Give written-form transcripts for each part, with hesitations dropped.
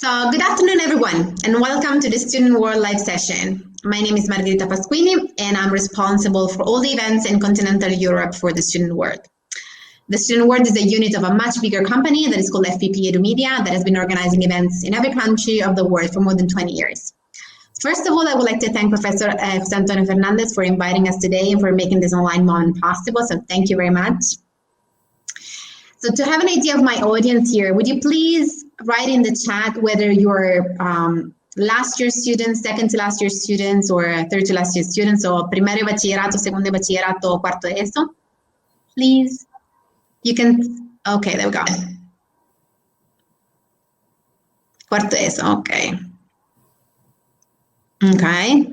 So good afternoon, everyone, and welcome to the Student World Live session. My name is Margherita Pasquini, and I'm responsible for all the events in continental Europe for the Student World. The Student World is a unit of a much bigger company that is called FPP Edu Media that has been organizing events in every country of the world for more than 20 years. First of all, I would like to thank Professor José Antonio Fernandez for inviting us today and for making this online moment possible, so thank you very much. So to have an idea of my audience here, would you please write in the chat whether you're last year students, second to last year students, or third to last year students, so primero de bachillerato, segundo de bachillerato, cuarto de eso? Please. You can, okay, there we go. Cuarto de eso, okay. Okay.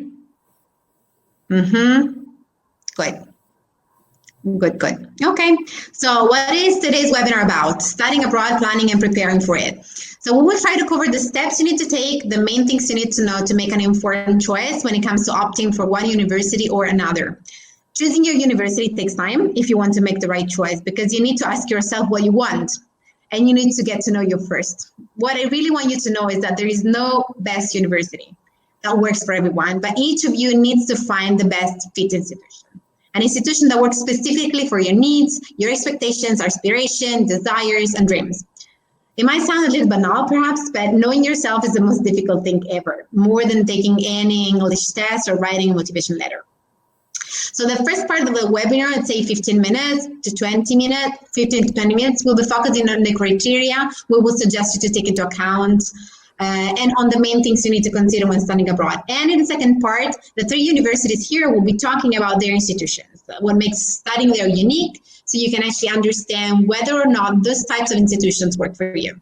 Good. Good. Okay, so what is today's webinar about? Studying abroad, planning and preparing for it. So we will try to cover the steps you need to take, the main things you need to know to make an informed choice when it comes to opting for one university or another. Choosing your university takes time if you want to make the right choice, because you need to ask yourself what you want and you need to get to know you first. What I really want you to know is that there is no best university that works for everyone, but each of you needs to find the best fit institution. An institution that works specifically for your needs, your expectations, aspirations, desires, and dreams. It might sound a little banal, perhaps, but knowing yourself is the most difficult thing ever, more than taking any English test or writing a motivation letter. So the first part of the webinar, I'd say 15 minutes to 20 minutes, 15 to 20 minutes, we'll be focusing on the criteria we will suggest you to take into account and on the main things you need to consider when studying abroad. And in the second part, the three universities here will be talking about their institutions, what makes studying there unique, so you can actually understand whether or not those types of institutions work for you.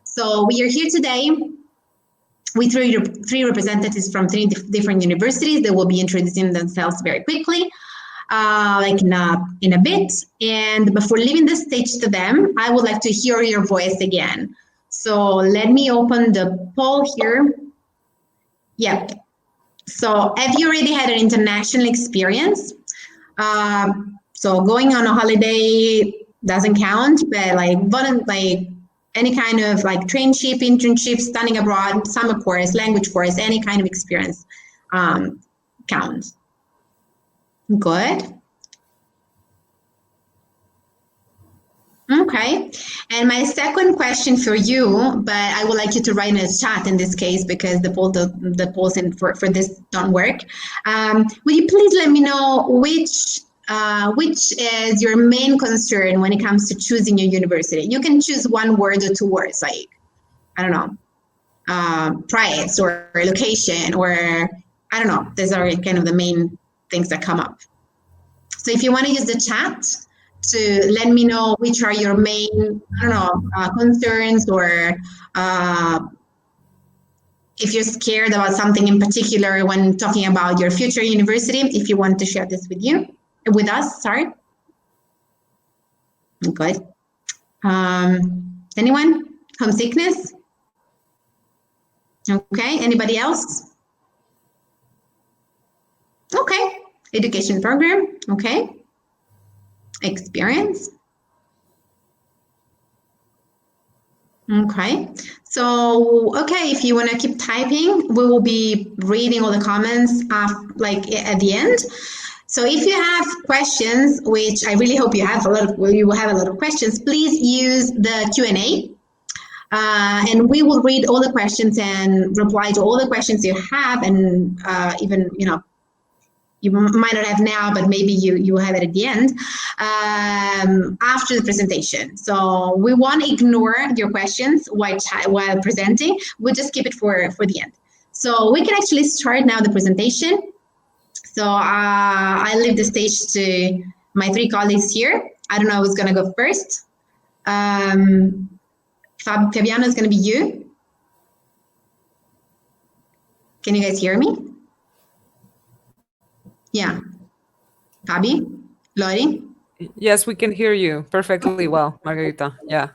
So we are here today with three representatives from three different universities. They will be introducing themselves very quickly, like in a bit. And before leaving the stage to them, I would like to hear your voice again. So let me open the poll here. Yep. So have you already had an international experience? So going on a holiday doesn't count, but like any kind of like trainship, internship, studying abroad, summer course, language course, any kind of experience counts. Good. Okay, and my second question for you, but I would like you to write in the chat in this case because the polls for this don't work. Will you please let me know which is your main concern when it comes to choosing your university? You can choose one word or two words, like, I don't know, price or location, or I don't know. These are kind of the main things that come up. So if you want to use the chat to let me know which are your main, I don't know, concerns, or if you're scared about something in particular when talking about your future university, if you want to share this with us, sorry. Good. Anyone? Homesickness? Okay, anybody else? Okay, education program, okay. Experience. Okay, so, okay, if you want to keep typing, we will be reading all the comments like at the end. So if you have questions, which I really hope you have you will have a lot of questions, please use the Q&A. And we will read all the questions and reply to all the questions you have, and even, you know, you might not have now, but maybe you will have it at the end after the presentation. So we won't ignore your questions while presenting. We'll just keep it for the end. So we can actually start now the presentation. So I leave the stage to my three colleagues here. I don't know who's going to go first. Fabiano is going to be you. Can you guys hear me? Yeah. Fabi? Lori? Yes, we can hear you perfectly well, Margarita. Yeah.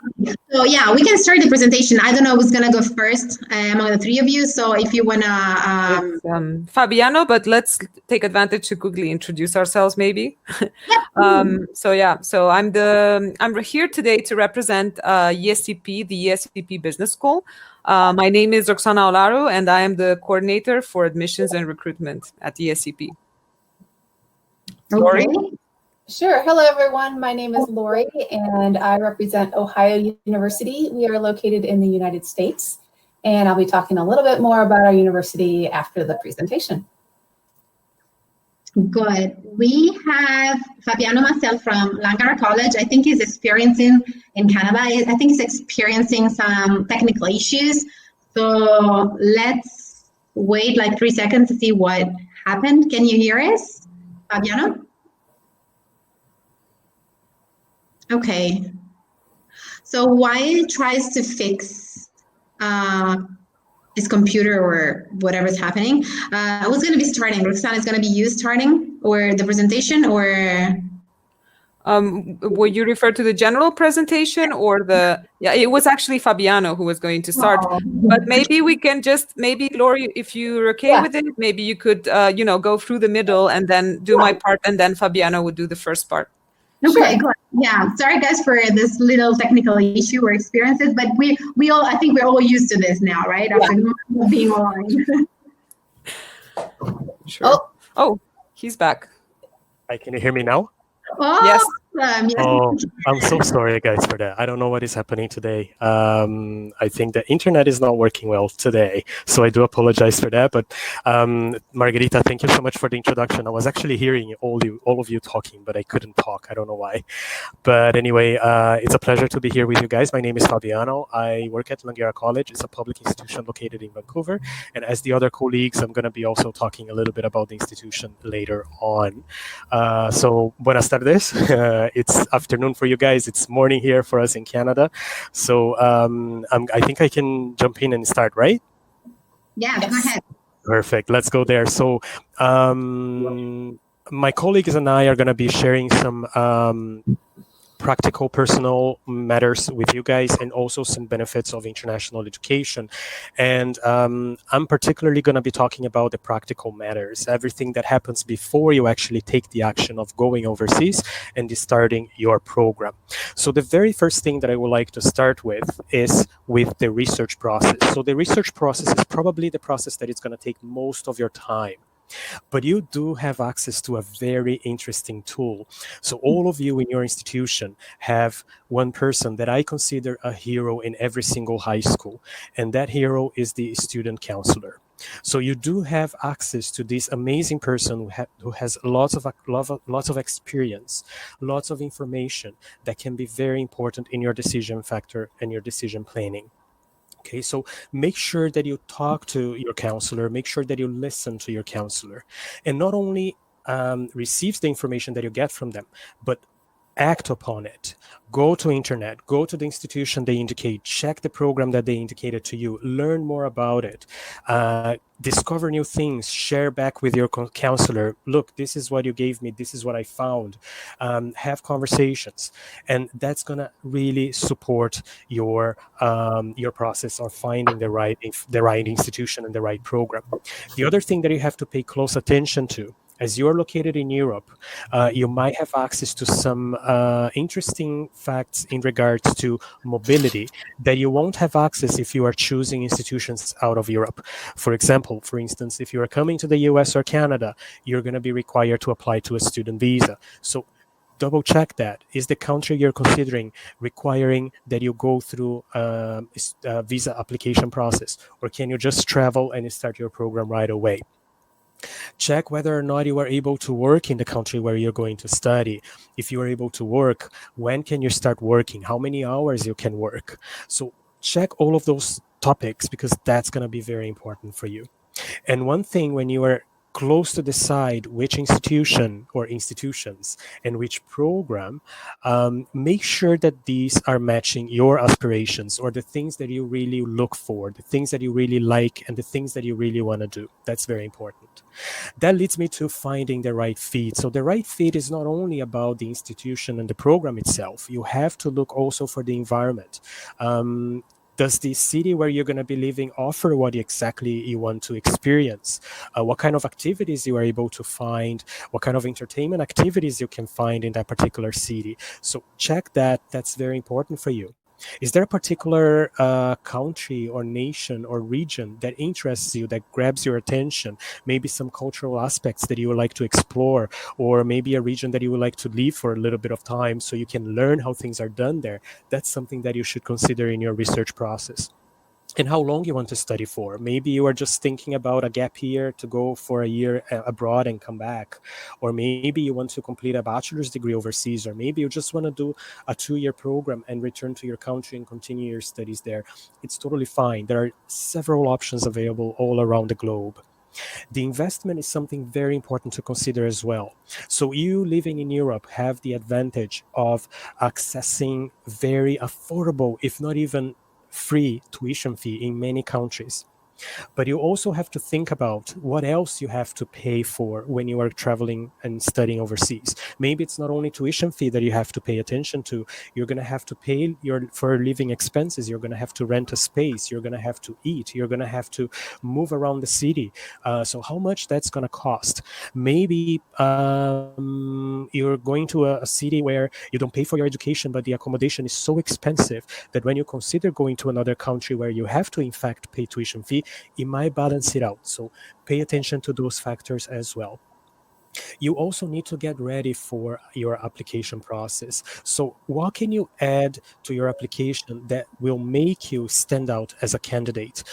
So yeah, we can start the presentation. I don't know who's gonna go first among the three of you. So if you wanna, It's Fabiano, but let's take advantage to quickly introduce ourselves, maybe. So I'm here today to represent ESCP, the ESCP Business School. My name is Roxana Olaru, and I am the coordinator for admissions and recruitment at ESCP. okay. Lori? Sure. Hello, everyone. My name is Lori, and I represent Ohio University. We are located in the United States, and I'll be talking a little bit more about our university after the presentation. Good. We have Fabiano Marcel from Langara College. I think he's experiencing in Canada. I think he's experiencing some technical issues. So let's wait like 3 seconds to see what happened. Can you hear us, Fabiano? Okay. So while he tries to fix his computer or whatever's happening, who's going to be starting? Roxana is going to be you starting, or the presentation, or? Will you refer to the general presentation or yeah, it was actually Fabiano who was going to start, but maybe we can maybe Lori, if you're okay with it, maybe you could, go through the middle and then do my part, and then Fabiano would do the first part. Okay, good. Yeah, sorry guys for this little technical issue or experiences, but we all, I think we're all used to this now, right? After being online. Sure. Oh, he's back. Hi, can you hear me now? Oh, yes. Yes. Oh, I'm so sorry, guys, for that. I don't know what is happening today. I think the internet is not working well today, so I do apologize for that. But Margarita, thank you so much for the introduction. I was actually hearing all of you talking, but I couldn't talk. I don't know why. But anyway, it's a pleasure to be here with you guys. My name is Fabiano. I work at Langara College. It's a public institution located in Vancouver. And as the other colleagues, I'm going to be also talking a little bit about the institution later on. So buenas tardes. It's afternoon for you guys. It's morning here for us in Canada. So I think I can jump in and start, right? Yeah, go ahead. Perfect. Let's go there. So my colleagues and I are going to be sharing some practical personal matters with you guys, and also some benefits of international education. And I'm particularly going to be talking about the practical matters, everything that happens before you actually take the action of going overseas and starting your program. So the very first thing that I would like to start with is with the research process. So the research process is probably the process that is going to take most of your time. But you do have access to a very interesting tool. So all of you in your institution have one person that I consider a hero in every single high school, and that hero is the student counselor. So you do have access to this amazing person who has lots of experience, lots of information that can be very important in your decision factor and your decision planning. Okay, so make sure that you talk to your counselor, make sure that you listen to your counselor, and not only receives the information that you get from them, but act upon it. Go to internet, go to the institution they indicate, check the program that they indicated to you, learn more about it, discover new things, share back with your counselor. Look, this is what you gave me, this is what I found. Have conversations, and that's gonna really support your process of finding the right institution and the right program. The other thing that you have to pay close attention to, as you are located in Europe, you might have access to some interesting facts in regards to mobility that you won't have access if you are choosing institutions out of Europe. For instance, if you are coming to the US or Canada, you're going to be required to apply to a student visa. So double check that. Is the country you're considering requiring that you go through a visa application process, or can you just travel and start your program right away? Check whether or not you are able to work in the country where you're going to study. If you are able to work, when can you start working? How many hours you can work? So check all of those topics, because that's going to be very important for you. And one thing when you are close to decide which institution or institutions and which program, make sure that these are matching your aspirations or the things that you really look for, the things that you really like, and the things that you really want to do. That's very important. That leads me to finding the right fit. So the right fit is not only about the institution and the program itself. You have to look also for the environment. Does the city where you're going to be living offer what exactly you want to experience? What kind of activities you are able to find? What kind of entertainment activities you can find in that particular city? So check that. That's very important for you. Is there a particular country or nation or region that interests you, that grabs your attention? Maybe some cultural aspects that you would like to explore, or maybe a region that you would like to live for a little bit of time so you can learn how things are done there. That's something that you should consider in your research process. And how long you want to study for. Maybe you are just thinking about a gap year to go for a year abroad and come back. Or maybe you want to complete a bachelor's degree overseas, or maybe you just want to do a 2-year program and return to your country and continue your studies there. It's totally fine. There are several options available all around the globe. The investment is something very important to consider as well. So you living in Europe have the advantage of accessing very affordable, if not even free tuition fee in many countries. But you also have to think about what else you have to pay for when you are traveling and studying overseas. Maybe it's not only tuition fee that you have to pay attention to. You're going to have to pay for living expenses. You're going to have to rent a space. You're going to have to eat. You're going to have to move around the city. So how much that's going to cost? Maybe you're going to a city where you don't pay for your education, but the accommodation is so expensive that when you consider going to another country where you have to, in fact, pay tuition fee, it might balance it out. So pay attention to those factors as well. You also need to get ready for your application process. So what can you add to your application that will make you stand out as a candidate?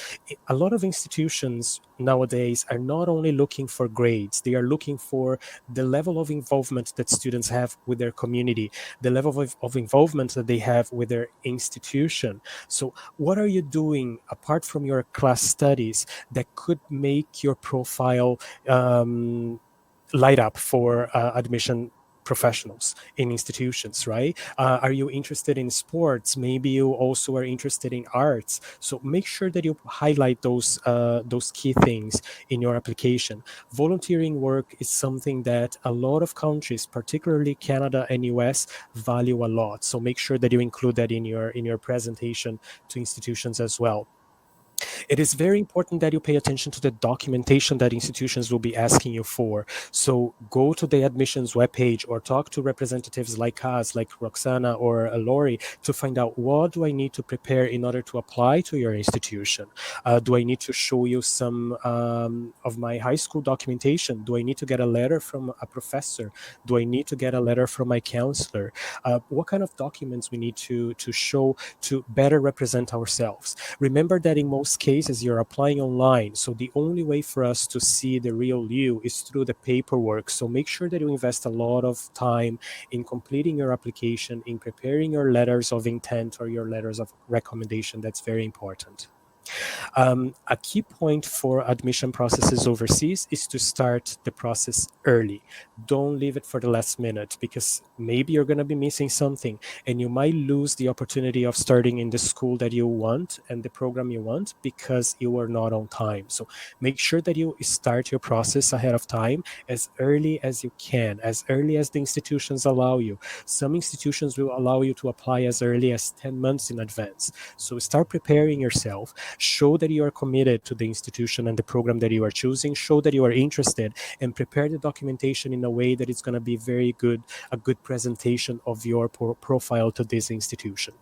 A lot of institutions nowadays are not only looking for grades, they are looking for the level of involvement that students have with their community, the level of involvement that they have with their institution. So what are you doing apart from your class studies that could make your profile light up for admission professionals in institutions, right? Are you interested in sports? Maybe you also are interested in arts. So make sure that you highlight those key things in your application. Volunteering work is something that a lot of countries, particularly Canada and US, value a lot. So make sure that you include that in your presentation to institutions as well. It is very important that you pay attention to the documentation that institutions will be asking you for. So go to the admissions webpage or talk to representatives like us, like Roxana or Lori, to find out what do I need to prepare in order to apply to your institution. Do I need to show you some of my high school documentation? Do I need to get a letter from a professor? Do I need to get a letter from my counselor? What kind of documents we need to show to better represent ourselves? Remember that in most cases you're applying online, so the only way for us to see the real you is through the paperwork. So make sure that you invest a lot of time in completing your application, in preparing your letters of intent or your letters of recommendation. That's very important. A key point for admission processes overseas is to start the process early. Don't leave it for the last minute, because maybe you're going to be missing something and you might lose the opportunity of starting in the school that you want and the program you want because you are not on time. So make sure that you start your process ahead of time, as early as you can, as early as the institutions allow you. Some institutions will allow you to apply as early as 10 months in advance. So start preparing yourself. Show that you are committed to the institution and the program that you are choosing. Show that you are interested, and prepare the documentation in a way that it's going to be very good, a good presentation of your profile to this institution.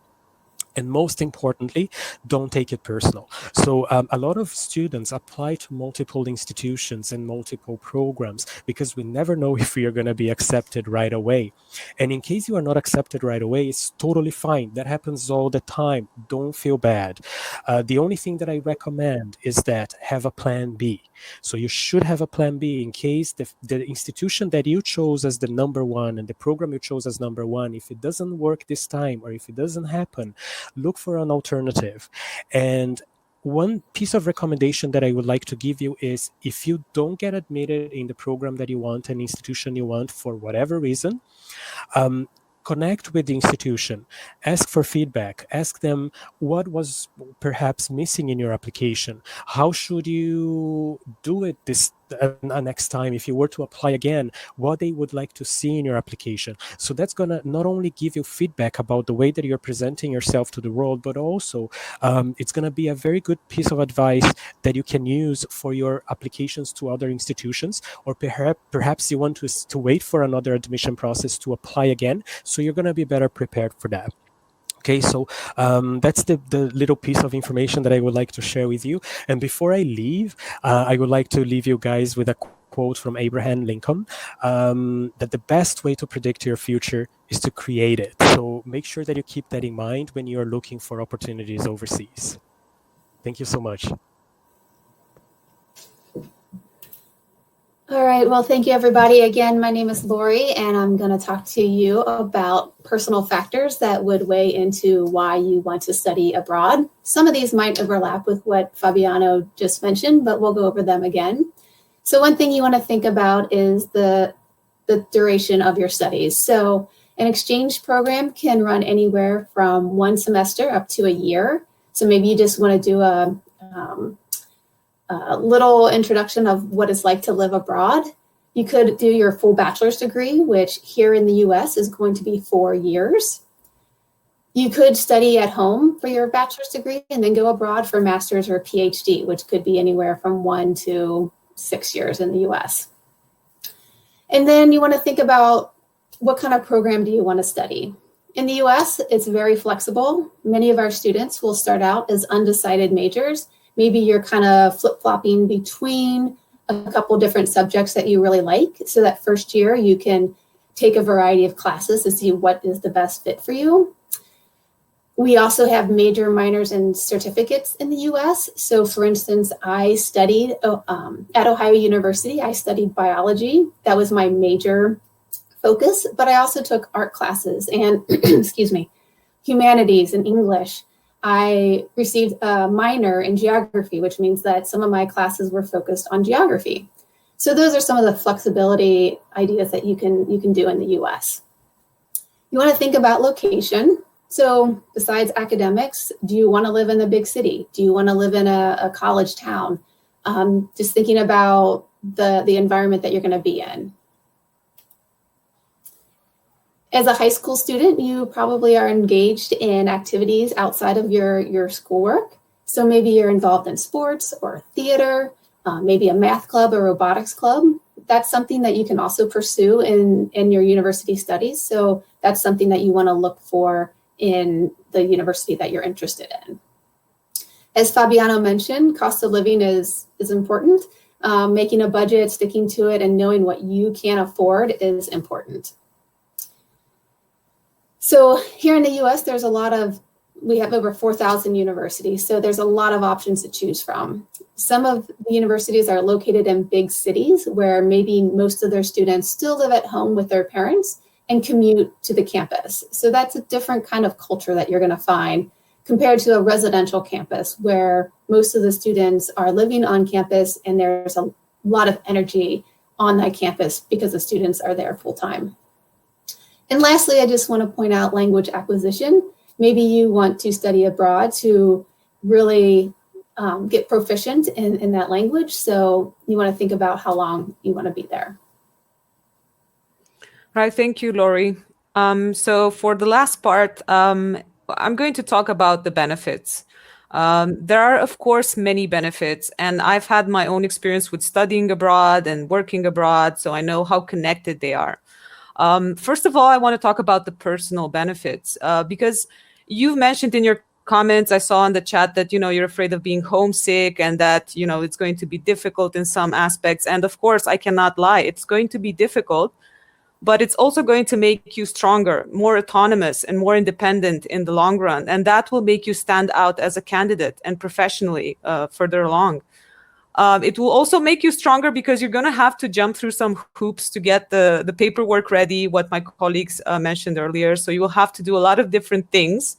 And most importantly, don't take it personal. So a lot of students apply to multiple institutions and multiple programs because we never know if we are going to be accepted right away. And in case you are not accepted right away, it's totally fine. That happens all the time. Don't feel bad. The only thing that I recommend is that have a plan B. So you should have a plan B in case the institution that you chose as the number one and the program you chose as number one, if it doesn't work this time or if it doesn't happen, look for an alternative. And one piece of recommendation that I would like to give you is, if you don't get admitted in the program that you want, an institution you want, for whatever reason, connect with the institution, ask for feedback, ask them what was perhaps missing in your application. How should you do it this next time? If you were to apply again, what they would like to see in your application. So that's going to not only give you feedback about the way that you're presenting yourself to the world, but also it's going to be a very good piece of advice that you can use for your applications to other institutions, or perhaps you want to wait for another admission process to apply again. So you're going to be better prepared for that. Okay, so that's the little piece of information that I would like to share with you. And before I leave, I would like to leave you guys with a quote from Abraham Lincoln, that the best way to predict your future is to create it. So make sure that you keep that in mind when you're looking for opportunities overseas. Thank you so much. All right, well, thank you, everybody. Again, my name is Lori, and I'm going to talk to you about personal factors that would weigh into why you want to study abroad. Some of these might overlap with what Fabiano just mentioned, but we'll go over them again. So one thing you want to think about is the duration of your studies. So an exchange program can run anywhere from 1 semester up to a year. So maybe you just want to do a little introduction of what it's like to live abroad. You could do your full bachelor's degree, which here in the US is going to be 4 years. You could study at home for your bachelor's degree and then go abroad for master's or PhD, which could be anywhere from 1 to 6 years in the US. And then you want to think about what kind of program do you want to study. In the US, it's very flexible. Many of our students will start out as undecided majors. Maybe you're kind of flip-flopping between a couple different subjects that you really like. So that first year, you can take a variety of classes to see what is the best fit for you. We also have major, minors, and certificates in the US. So for instance, I studied at Ohio University, I studied biology. That was my major focus, but I also took art classes and, excuse me, humanities and English. I received a minor in geography, which means that some of my classes were focused on geography. So those are some of the flexibility ideas that you can do in the US. You want to think about location. So besides academics, do you want to live in a big city? Do you want to live in a college town? Just thinking about the environment that you're going to be in. As a high school student, you probably are engaged in activities outside of your schoolwork. So maybe you're involved in sports or theater, maybe a math club or robotics club. That's something that you can also pursue in your university studies. So that's something that you want to look for in the university that you're interested in. As Fabiano mentioned, cost of living is important. Making a budget, sticking to it, and knowing what you can afford is important. So here in the US, we have over 4,000 universities, so there's a lot of options to choose from. Some of the universities are located in big cities where maybe most of their students still live at home with their parents and commute to the campus. So that's a different kind of culture that you're going to find compared to a residential campus where most of the students are living on campus and there's a lot of energy on that campus because the students are there full time. And lastly, I just want to point out language acquisition. Maybe you want to study abroad to really get proficient in that language. So you want to think about how long you want to be there. Right, thank you, Lori. So for the last part, I'm going to talk about the benefits. There are, of course, many benefits, and I've had my own experience with studying abroad and working abroad, so I know how connected they are. First of all, I want to talk about the personal benefits because you've mentioned in your comments, I saw in the chat that, you're afraid of being homesick and that, it's going to be difficult in some aspects. And of course, I cannot lie. It's going to be difficult, but it's also going to make you stronger, more autonomous and more independent in the long run. And that will make you stand out as a candidate and professionally further along. It will also make you stronger because you're going to have to jump through some hoops to get the paperwork ready, what my colleagues mentioned earlier. So you will have to do a lot of different things.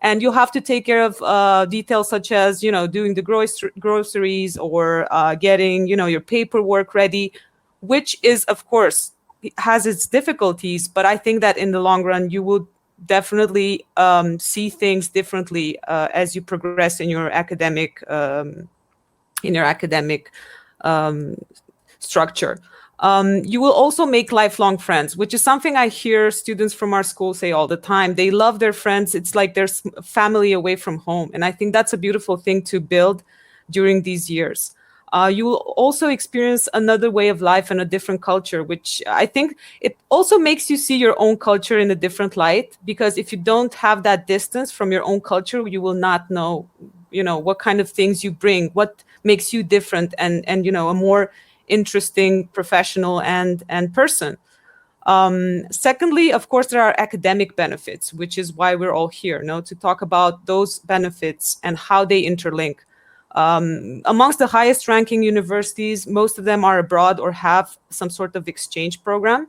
And you'll have to take care of details such as, doing the groceries or getting, your paperwork ready, which is, of course, has its difficulties. But I think that in the long run, you will definitely see things differently as you progress in your academic um, structure. You will also make lifelong friends, which is something I hear students from our school say all the time. They love their friends. It's like their family away from home. And I think that's a beautiful thing to build during these years. You will also experience another way of life and a different culture, which I think it also makes you see your own culture in a different light, because if you don't have that distance from your own culture, you will not know, what kind of things you bring, what makes you different and a more interesting professional and person. Secondly, of course, there are academic benefits, which is why we're all here, to talk about those benefits and how they interlink. Amongst the highest ranking universities, most of them are abroad or have some sort of exchange program.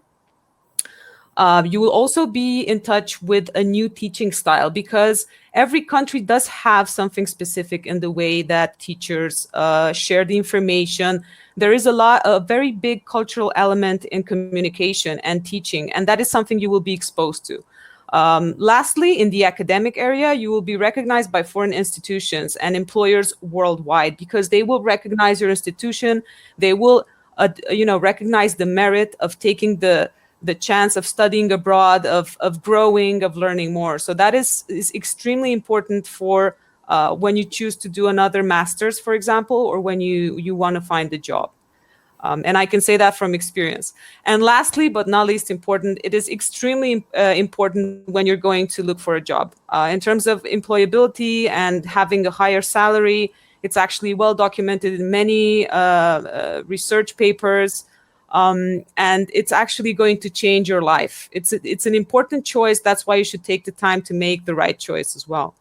You will also be in touch with a new teaching style, because every country does have something specific in the way that teachers share the information. There is a very big cultural element in communication and teaching, and that is something you will be exposed to. Lastly, in the academic area, you will be recognized by foreign institutions and employers worldwide, because they will recognize your institution. They will, recognize the merit of taking the chance of studying abroad, of growing, of learning more. So that is extremely important for when you choose to do another master's, for example, or when you want to find a job. And I can say that from experience. And lastly, but not least important, it is extremely important when you're going to look for a job. In terms of employability and having a higher salary, it's actually well documented in many research papers. And it's actually going to change your life. It's an important choice. That's why you should take the time to make the right choice as well.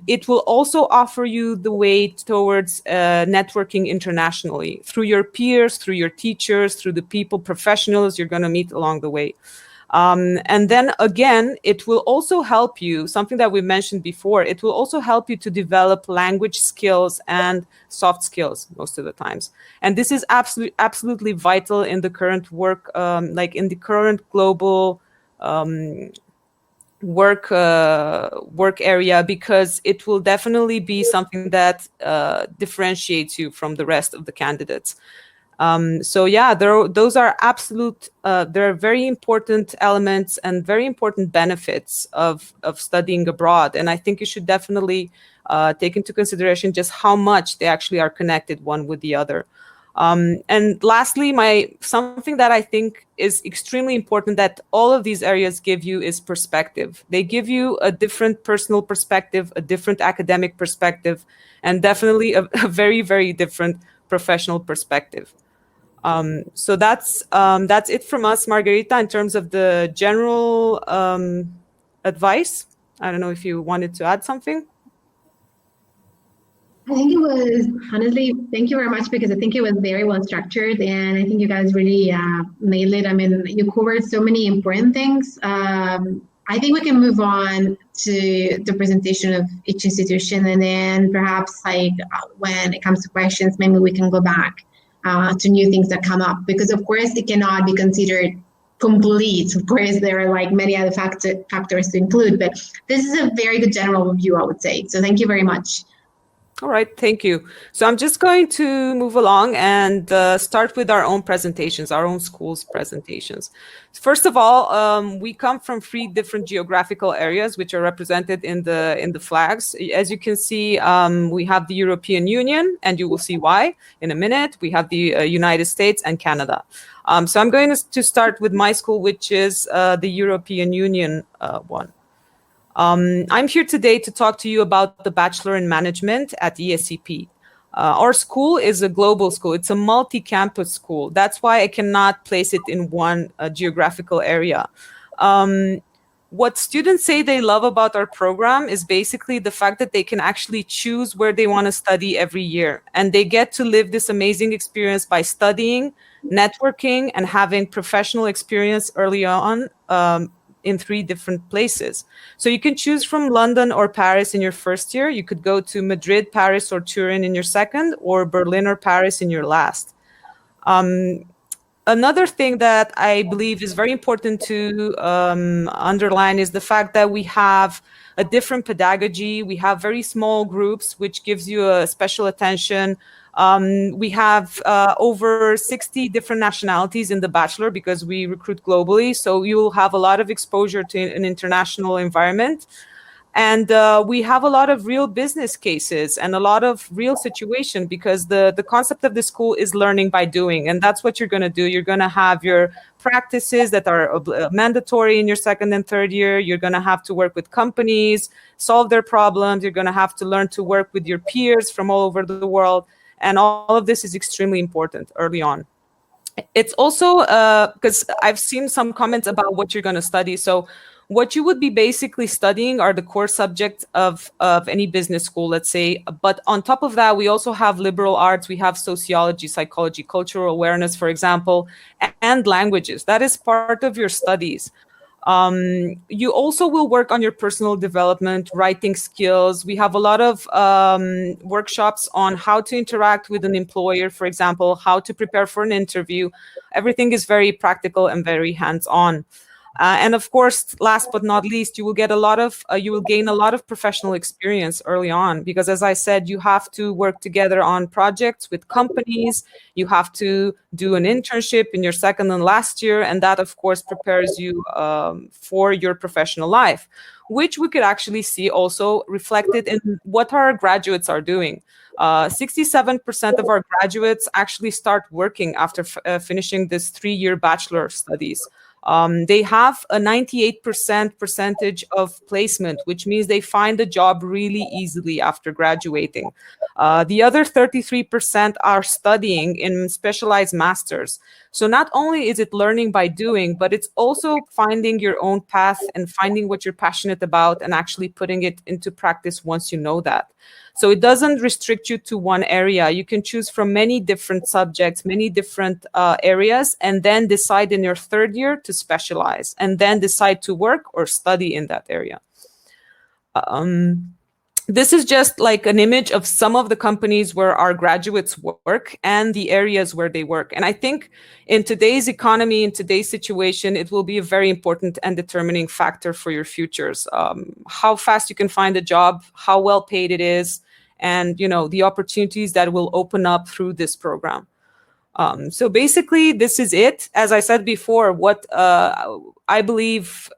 It will also offer you the way towards networking internationally through your peers, through your teachers, through the professionals you're going to meet along the way. And then again, it will also help you, something that we mentioned before, it will also help you to develop language skills and soft skills most of the times. And this is absolutely vital in the current work, like in the current global work area, because it will definitely be something that differentiates you from the rest of the candidates. So yeah, those are there are very important elements and very important benefits of studying abroad. And I think you should definitely take into consideration just how much they actually are connected one with the other. And lastly, something that I think is extremely important that all of these areas give you is perspective. They give you a different personal perspective, a different academic perspective, and definitely a very, very different professional perspective. So that's it from us, Margarita, in terms of the general advice. I don't know if you wanted to add something. I think it was, honestly, thank you very much, because I think it was very well structured, and I think you guys really nailed it. I mean, you covered so many important things. I think we can move on to the presentation of each institution, and then perhaps when it comes to questions, maybe we can go back to new things that come up, because of course it cannot be considered complete. Of course, there are many other factors to include, but this is a very good general review, I would say. So thank you very much. All right, thank you. So I'm just going to move along and start with our own presentations, our own school's presentations. First of all, we come from 3 different geographical areas, which are represented in the flags. As you can see, we have the European Union, and you will see why in a minute. We have the United States and Canada. So I'm going to start with my school, which is the European Union one. I'm here today to talk to you about the Bachelor in Management at ESCP. Our school is a global school. It's a multi-campus school. That's why I cannot place it in one geographical area. What students say they love about our program is basically the fact that they can actually choose where they want to study every year. And they get to live this amazing experience by studying, networking, and having professional experience early on, in 3 different places. So you can choose from London or Paris in your first year. You could go to Madrid, Paris, or Turin in your second, or Berlin or Paris in your last. Another thing that I believe is very important to underline is the fact that we have a different pedagogy. We have very small groups, which gives you a special attention. We have over 60 different nationalities in the bachelor because we recruit globally. So you will have a lot of exposure to an international environment. And we have a lot of real business cases and a lot of real situation, because the concept of the school is learning by doing. And that's what you're going to do. You're going to have your practices that are mandatory in your second and third year. You're going to have to work with companies, solve their problems. You're going to have to learn to work with your peers from all over the world. And all of this is extremely important early on. It's also because I've seen some comments about what you're going to study. So what you would be basically studying are the core subjects of any business school, let's say. But on top of that, we also have liberal arts. We have sociology, psychology, cultural awareness, for example, and languages. That is part of your studies. You also will work on your personal development, writing skills. We have a lot of workshops on how to interact with an employer, for example, how to prepare for an interview. Everything is very practical and very hands-on. And of course, last but not least, you will gain a lot of professional experience early on, because as I said, you have to work together on projects with companies. You have to do an internship in your second and last year, and that of course prepares you for your professional life, which we could actually see also reflected in what our graduates are doing. 67% of our graduates actually start working after finishing this 3-year bachelor studies. They have a 98% percentage of placement, which means they find a job really easily after graduating. The other 33% are studying in specialized masters. So not only is it learning by doing, but it's also finding your own path and finding what you're passionate about and actually putting it into practice once you know that. So it doesn't restrict you to one area. You can choose from many different subjects, many different areas, and then decide in your third year to specialize, and then decide to work or study in that area. This is just like an image of some of the companies where our graduates work and the areas where they work. And I think in today's economy, in today's situation, it will be a very important and determining factor for your futures. How fast you can find a job, how well paid it is, and the opportunities that will open up through this program. So basically, this is it. As I said before, what I believe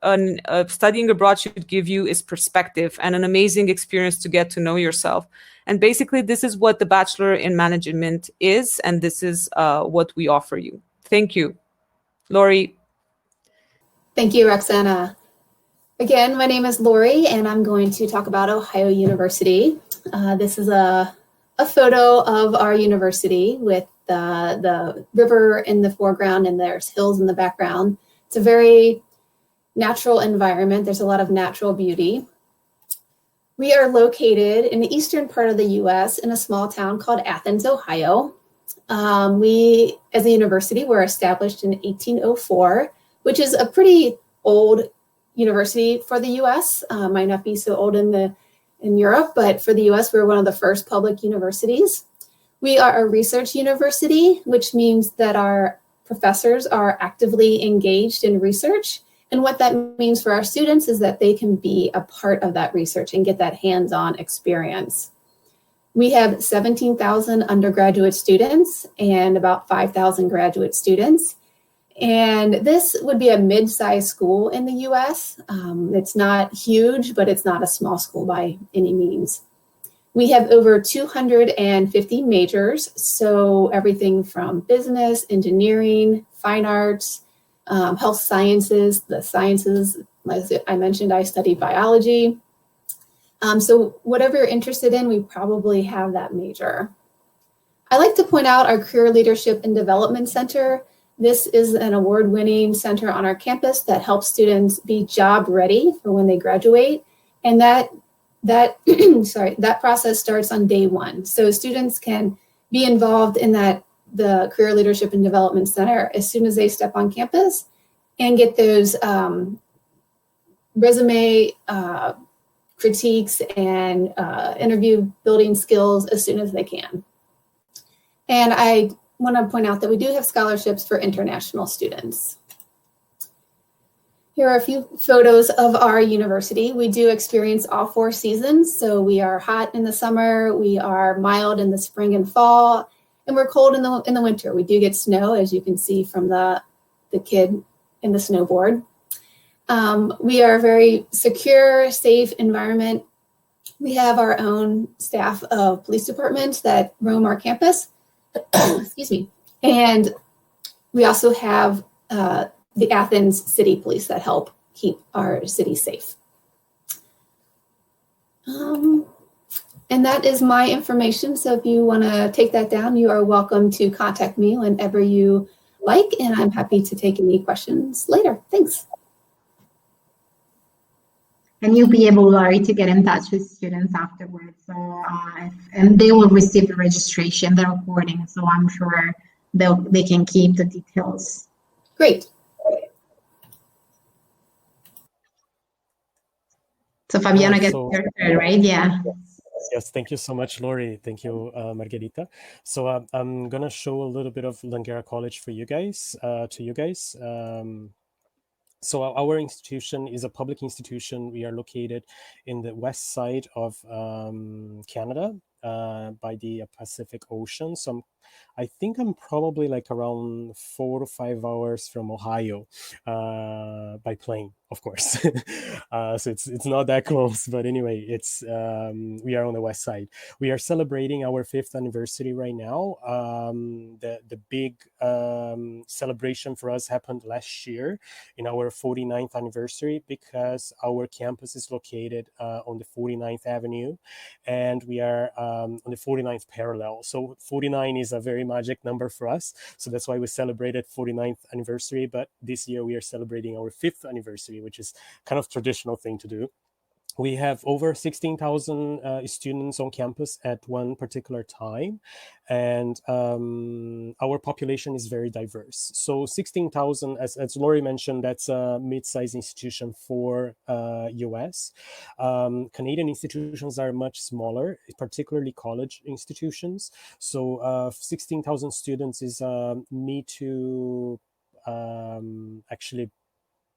studying abroad should give you is perspective and an amazing experience to get to know yourself. And basically, this is what the Bachelor in Management is, and this is what we offer you. Thank you. Lori. Thank you, Roxana. Again, my name is Lori, and I'm going to talk about Ohio University. This is a photo of our university with the river in the foreground, and there's hills in the background. It's a very natural environment. There's a lot of natural beauty. We are located in the eastern part of the US in a small town called Athens, Ohio. We, as a university, were established in 1804, which is a pretty old university for the US. Might not be so old in Europe, but for the US, we were one of the first public universities. We are a research university, which means that our professors are actively engaged in research. And what that means for our students is that they can be a part of that research and get that hands-on experience. We have 17,000 undergraduate students and about 5,000 graduate students. And this would be a mid-sized school in the US. It's not huge, but it's not a small school by any means. We have over 250 majors, so everything from business, engineering, fine arts, health sciences, the sciences. As I mentioned, I studied biology. So whatever you're interested in, we probably have that major. I like to point out our Career Leadership and Development Center. This is an award-winning center on our campus that helps students be job ready for when they graduate. And that process starts on day one. So students can be involved in the Career Leadership and Development Center as soon as they step on campus and get those resume critiques and interview building skills as soon as they can. And I want to point out that we do have scholarships for international students. Here are a few photos of our university. We do experience all 4 seasons. So we are hot in the summer, we are mild in the spring and fall, and we're cold in the winter. We do get snow, as you can see from the kid in the snowboard. We are a very secure, safe environment. We have our own staff of police departments that roam our campus. Excuse me. And we also have the Athens City Police that help keep our city safe. And that is my information. So if you want to take that down, you are welcome to contact me whenever you like, and I'm happy to take any questions later. Thanks. And you'll be able, Laurie, to get in touch with students afterwards. So, and they will receive the registration, the recording. So I'm sure they can keep the details. Great. So Fabiana gets started, right? Yeah. Yes, thank you so much, Laurie. Thank you, Margarita. So I'm gonna show a little bit of Langara College for you guys, So our institution is a public institution. We are located in the west side of Canada, by the Pacific Ocean. So I think I'm probably like around 4 to 5 hours from Ohio, by plane, of course. So it's not that close, but anyway, it's we are on the west side. We are celebrating our 5th anniversary right now. The big celebration for us happened last year in our 49th anniversary, because our campus is located on the 49th Avenue, and we are on the 49th parallel. So 49 is a very magic number for us. So that's why we celebrated 49th anniversary. But this year we are celebrating our 5th anniversary, which is kind of traditional thing to do. We have over 16,000 students on campus at one particular time, and our population is very diverse. So 16,000, as Laurie mentioned, that's a mid-sized institution for US. Canadian institutions are much smaller, particularly college institutions. So 16,000 students is me to actually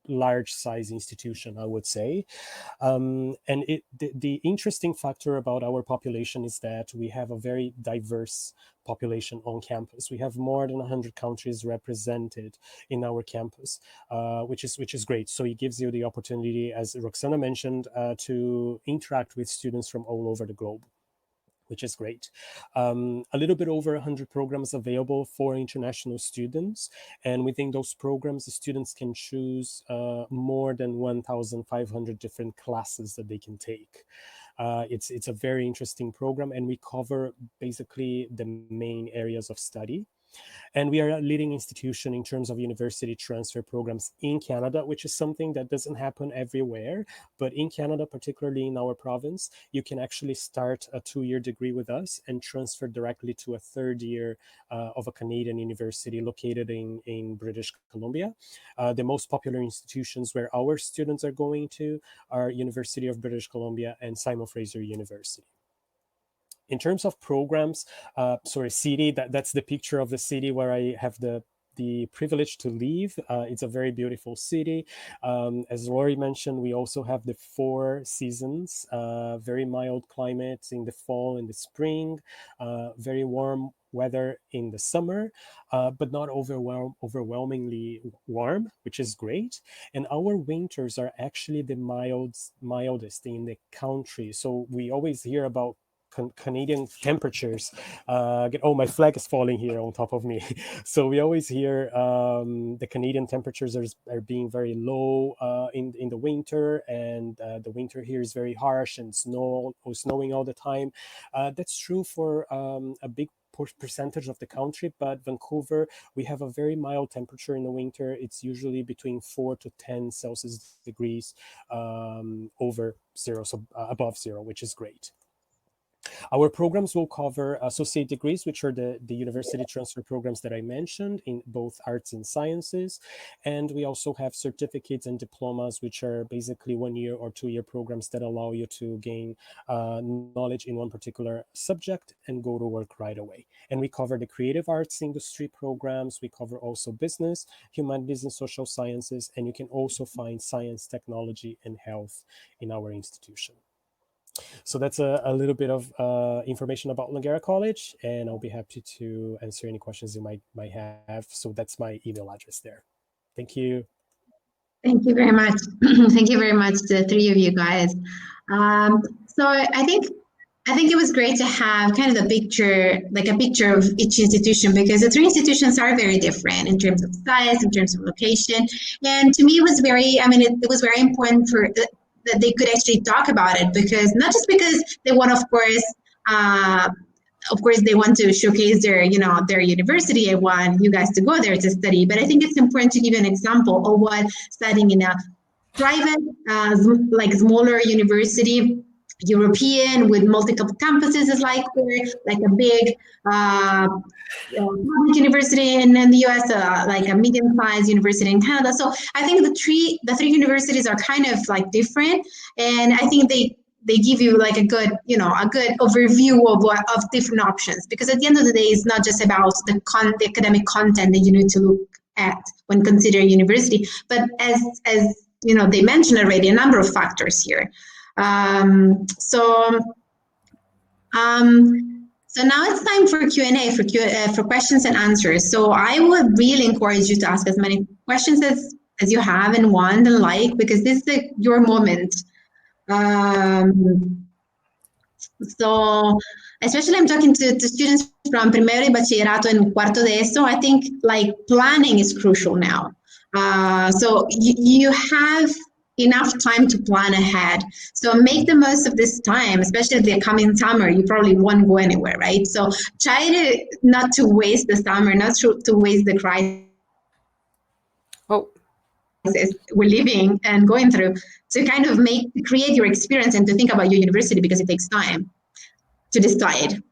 large size institution, I would say. And the interesting factor about our population is that we have a very diverse population on campus. We have more than 100 countries represented in our campus, which is great. So it gives you the opportunity, as Roxana mentioned, to interact with students from all over the globe, which is great. A little bit over 100 programs available for international students. And within those programs, the students can choose more than 1,500 different classes that they can take. It's a very interesting program, and we cover basically the main areas of study. And we are a leading institution in terms of university transfer programs in Canada, which is something that doesn't happen everywhere. But in Canada, particularly in our province, you can actually start a 2-year degree with us and transfer directly to a 3rd year of a Canadian university located in British Columbia. The most popular institutions where our students are going to are University of British Columbia and Simon Fraser University. In terms of programs, city, that's the picture of the city where I have the privilege to live. It's a very beautiful city. As Laurie mentioned, we also have the 4 seasons, very mild climates in the fall and the spring, very warm weather in the summer, but not overwhelmingly warm, which is great. And our winters are actually the mildest in the country. So we always hear about Canadian temperatures. My flag is falling here on top of me. So we always hear the Canadian temperatures are being very low in the winter, and the winter here is very harsh and snowing all the time. That's true for a big percentage of the country, but Vancouver, we have a very mild temperature in the winter. It's usually between 4 to 10 Celsius degrees over zero, so above zero, which is great. Our programs will cover associate degrees, which are the university transfer programs that I mentioned in both arts and sciences. And we also have certificates and diplomas, which are basically 1 year or 2 year programs that allow you to gain knowledge in one particular subject and go to work right away. And we cover the creative arts industry programs. We cover also business, humanities and social sciences, and you can also find science, technology, and health in our institution. So that's a little bit of information about Langara College, and I'll be happy to answer any questions you might have. So that's my email address there. Thank you. Thank you very much. Thank you very much to the three of you guys. So I think it was great to have kind of the picture, like a picture of each institution, because the three institutions are very different in terms of size, in terms of location. And to me, it was it was very important that they could actually talk about it, because not just because they want, of course, they want to showcase their university and want you guys to go there to study. But I think it's important to give you an example of what studying in a private, like smaller university, European with multiple campuses is like, or like a big public university in the US, like a medium-sized university in Canada. So I think the three universities are kind of like different, and I think they give you like a good overview of different options, because at the end of the day, it's not just about the academic content that you need to look at when considering university, but as they mentioned already, a number of factors here. So now it's time for Q&A, for questions and answers. So I would really encourage you to ask as many questions as you have and want and like, because this is your moment. So especially I'm talking to students from primero y bachillerato and cuarto de eso. I think like planning is crucial now. So you have enough time to plan ahead. So make the most of this time, especially the coming summer. You probably won't go anywhere, right? So try not to waste the summer, not to waste the crisis we're living and going through, to kind of create your experience and to think about your university, because it takes time to decide.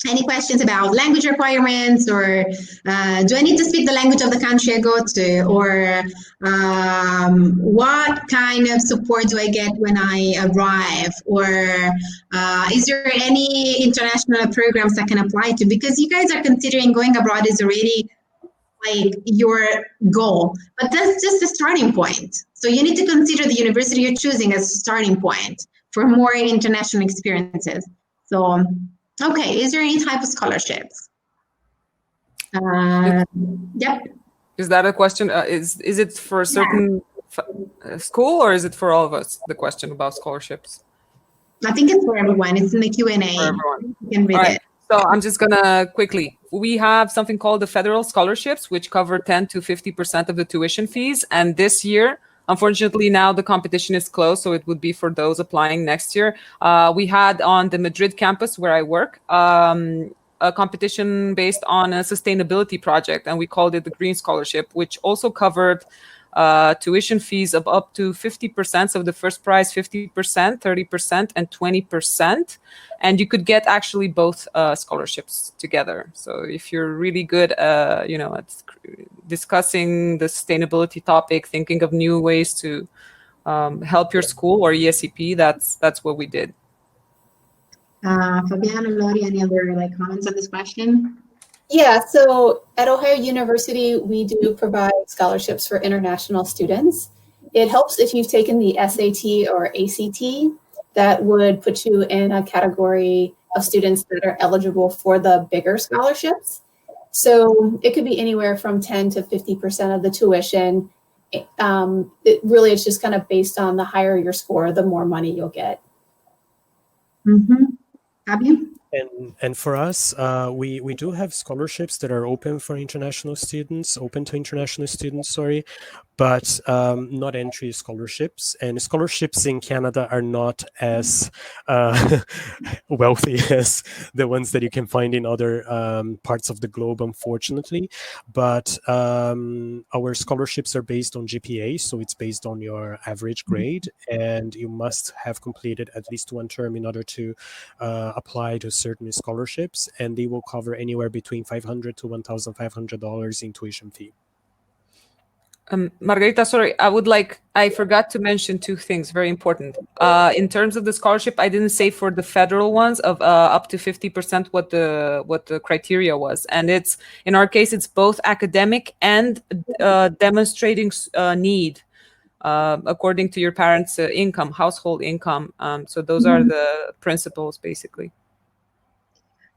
Any questions about language requirements, or do I need to speak the language of the country I go to, or what kind of support do I get when I arrive, or is there any international programs I can apply to? Because you guys are considering going abroad is already like your goal, but that's just a starting point. So you need to consider the university you're choosing as a starting point for more international experiences. So, okay, is there any type of scholarships? Yep. Is that a question? Is it for a certain school, or is it for all of us, the question about scholarships? I think it's for everyone. It's in the Q&A. For everyone. You can read it. So I'm just gonna quickly, we have something called the federal scholarships, which cover 10 to 50% of the tuition fees. And this year, unfortunately, now the competition is closed, so it would be for those applying next year. We had on the Madrid campus where I work, a competition based on a sustainability project, and we called it the Green Scholarship, which also covered tuition fees of up to 50%. So the first prize, 50%, 30%, and 20%. And you could get actually both scholarships together. So if you're really good, at discussing the sustainability topic, thinking of new ways to help your school or ESCP, that's what we did. Fabiano, Lori, any other comments on this question? Yeah, so at Ohio University, we do provide scholarships for international students. It helps if you've taken the SAT or ACT. That would put you in a category of students that are eligible for the bigger scholarships. So it could be anywhere from 10 to 50% of the tuition. It really is just kind of based on the higher your score, the more money you'll get. Abby? And for us, we do have scholarships that are open to international students, but not entry scholarships. And scholarships in Canada are not as wealthy as the ones that you can find in other parts of the globe, unfortunately. But our scholarships are based on GPA, so it's based on your average grade, and you must have completed at least one term in order to apply to certain scholarships, and they will cover anywhere between $500 to $1,500 in tuition fee. Margarita, sorry, I forgot to mention two things, very important. In terms of the scholarship, I didn't say for the federal ones of up to 50% what the criteria was. And it's, in our case, it's both academic and demonstrating need according to your parents' income, household income. So those are the principles, basically.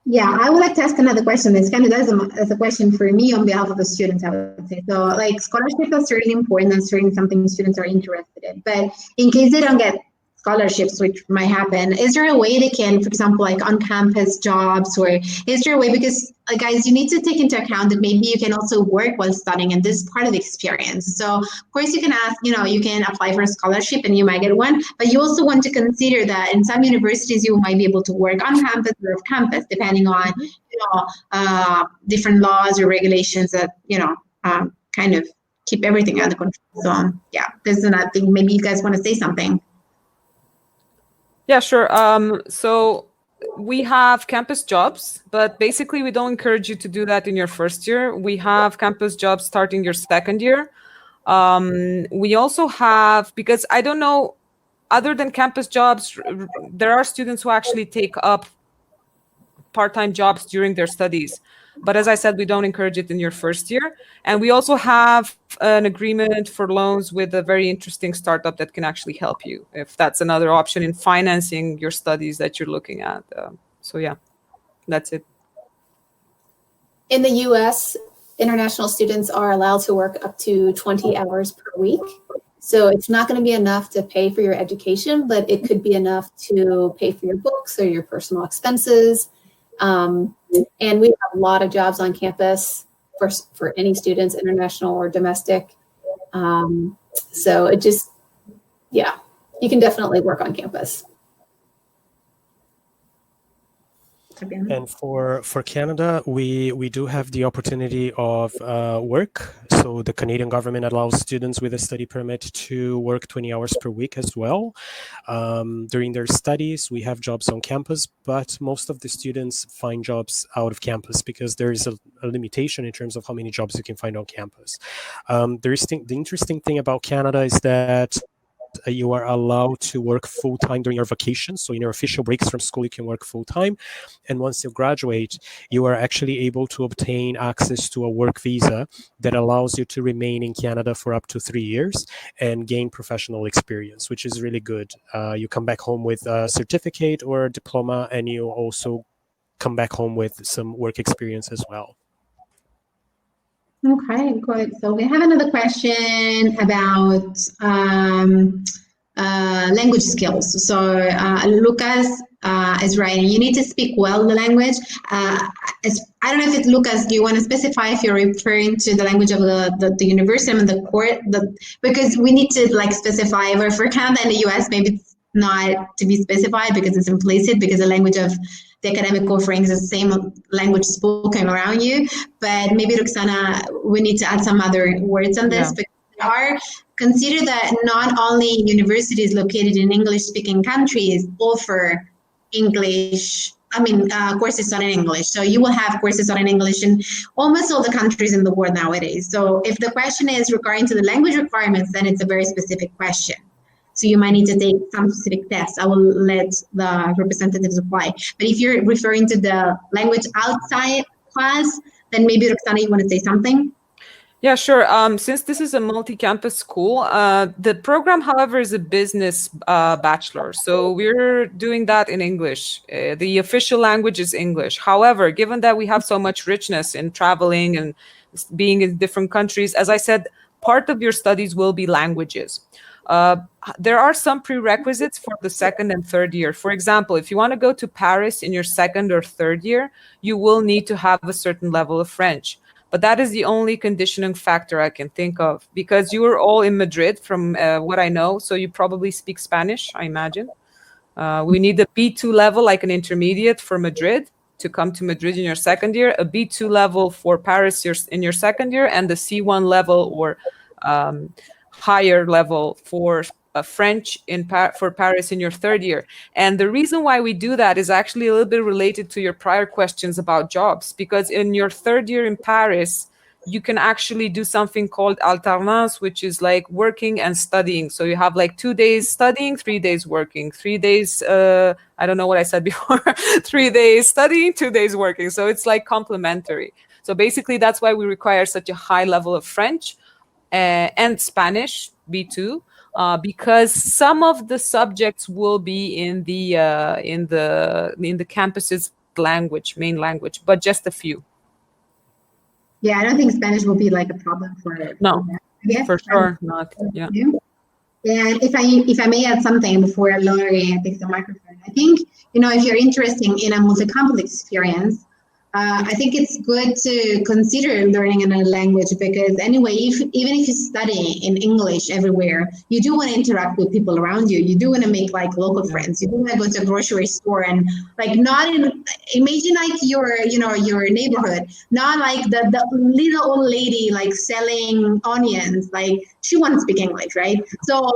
Yeah, I would like to ask another question. This kind of as a question for me on behalf of the students, I would say. So, like, scholarship is really important and certainly something students are interested in. But in case they don't get scholarships, which might happen, is there a way they can, for example, like on-campus jobs, or is there a way, because guys, you need to take into account that maybe you can also work while studying, and this is part of the experience. So of course you can ask, you can apply for a scholarship and you might get one, but you also want to consider that in some universities you might be able to work on campus or off campus, depending on, different laws or regulations that, kind of keep everything under control. So yeah, this is another thing. Maybe you guys want to say something. Yeah, sure. So we have campus jobs, but basically we don't encourage you to do that in your first year. We have campus jobs starting your second year. We also have, because I don't know, other than campus jobs, there are students who actually take up part-time jobs during their studies. But as I said, we don't encourage it in your first year. And we also have an agreement for loans with a very interesting startup that can actually help you, if that's another option in financing your studies that you're looking at. So yeah, that's it. In the US, international students are allowed to work up to 20 hours per week. So it's not going to be enough to pay for your education, but it could be enough to pay for your books or your personal expenses. And we have a lot of jobs on campus for any students, international or domestic. So it just, yeah, you can definitely work on campus. And for Canada, we do have the opportunity of work. So the Canadian government allows students with a study permit to work 20 hours per week as well. During their studies, we have jobs on campus, but most of the students find jobs out of campus because there is a limitation in terms of how many jobs you can find on campus. The interesting thing about Canada is that you are allowed to work full-time during your vacation. So in your official breaks from school, you can work full-time. And once you graduate, you are actually able to obtain access to a work visa that allows you to remain in Canada for up to 3 years and gain professional experience, which is really good. You come back home with a certificate or a diploma, and you also come back home with some work experience as well. Okay, good. So we have another question about language skills. So Lucas is writing, you need to speak well the language. I don't know if it's Lucas, do you want to specify if you're referring to the language of the university and the court? Because we need to specify, where for Canada and the US, maybe it's not to be specified because it's implicit, because the language of the academic offerings is the same language spoken around you. But maybe, Roxana, we need to add some other words on this. Yeah. Consider that not only universities located in English-speaking countries offer English, courses on in English. So you will have courses on in English in almost all the countries in the world nowadays. So if the question is regarding to the language requirements, then it's a very specific question. So you might need to take some specific tests. I will let the representatives apply. But if you're referring to the language outside class, then maybe, Roxana, you want to say something? Yeah, sure. Since this is a multi-campus school, the program, however, is a business bachelor. So we're doing that in English. The official language is English. However, given that we have so much richness in traveling and being in different countries, as I said, part of your studies will be languages. There are some prerequisites for the second and third year. For example, if you want to go to Paris in your second or third year, you will need to have a certain level of French. But that is the only conditioning factor I can think of, because you were all in Madrid from what I know. So you probably speak Spanish, I imagine. We need a B2 level, like an intermediate for Madrid, to come to Madrid in your second year, a B2 level for Paris in your second year, and the C1 level or higher level for French for Paris in your third year. And the reason why we do that is actually a little bit related to your prior questions about jobs, because in your third year in Paris, you can actually do something called alternance, which is like working and studying. So you have like 2 days studying, 3 days working, 3 days, I don't know what I said before, 3 days studying, 2 days working. So it's like complementary. So basically that's why we require such a high level of French and Spanish, B2, because some of the subjects will be in the campus's language, main language, but just a few. Yeah, I don't think Spanish will be like a problem for no, that, for sure not. Yeah. And if I may add something before Lori takes the microphone, I think, if you're interested in a multi-campus experience, I think it's good to consider learning another language, because anyway, even if you study in English everywhere, you do want to interact with people around you. You do want to make like local friends. You do want to go to a grocery store and like imagine like your neighborhood, not like the little old lady like selling onions. Like she wants to speak English, right? So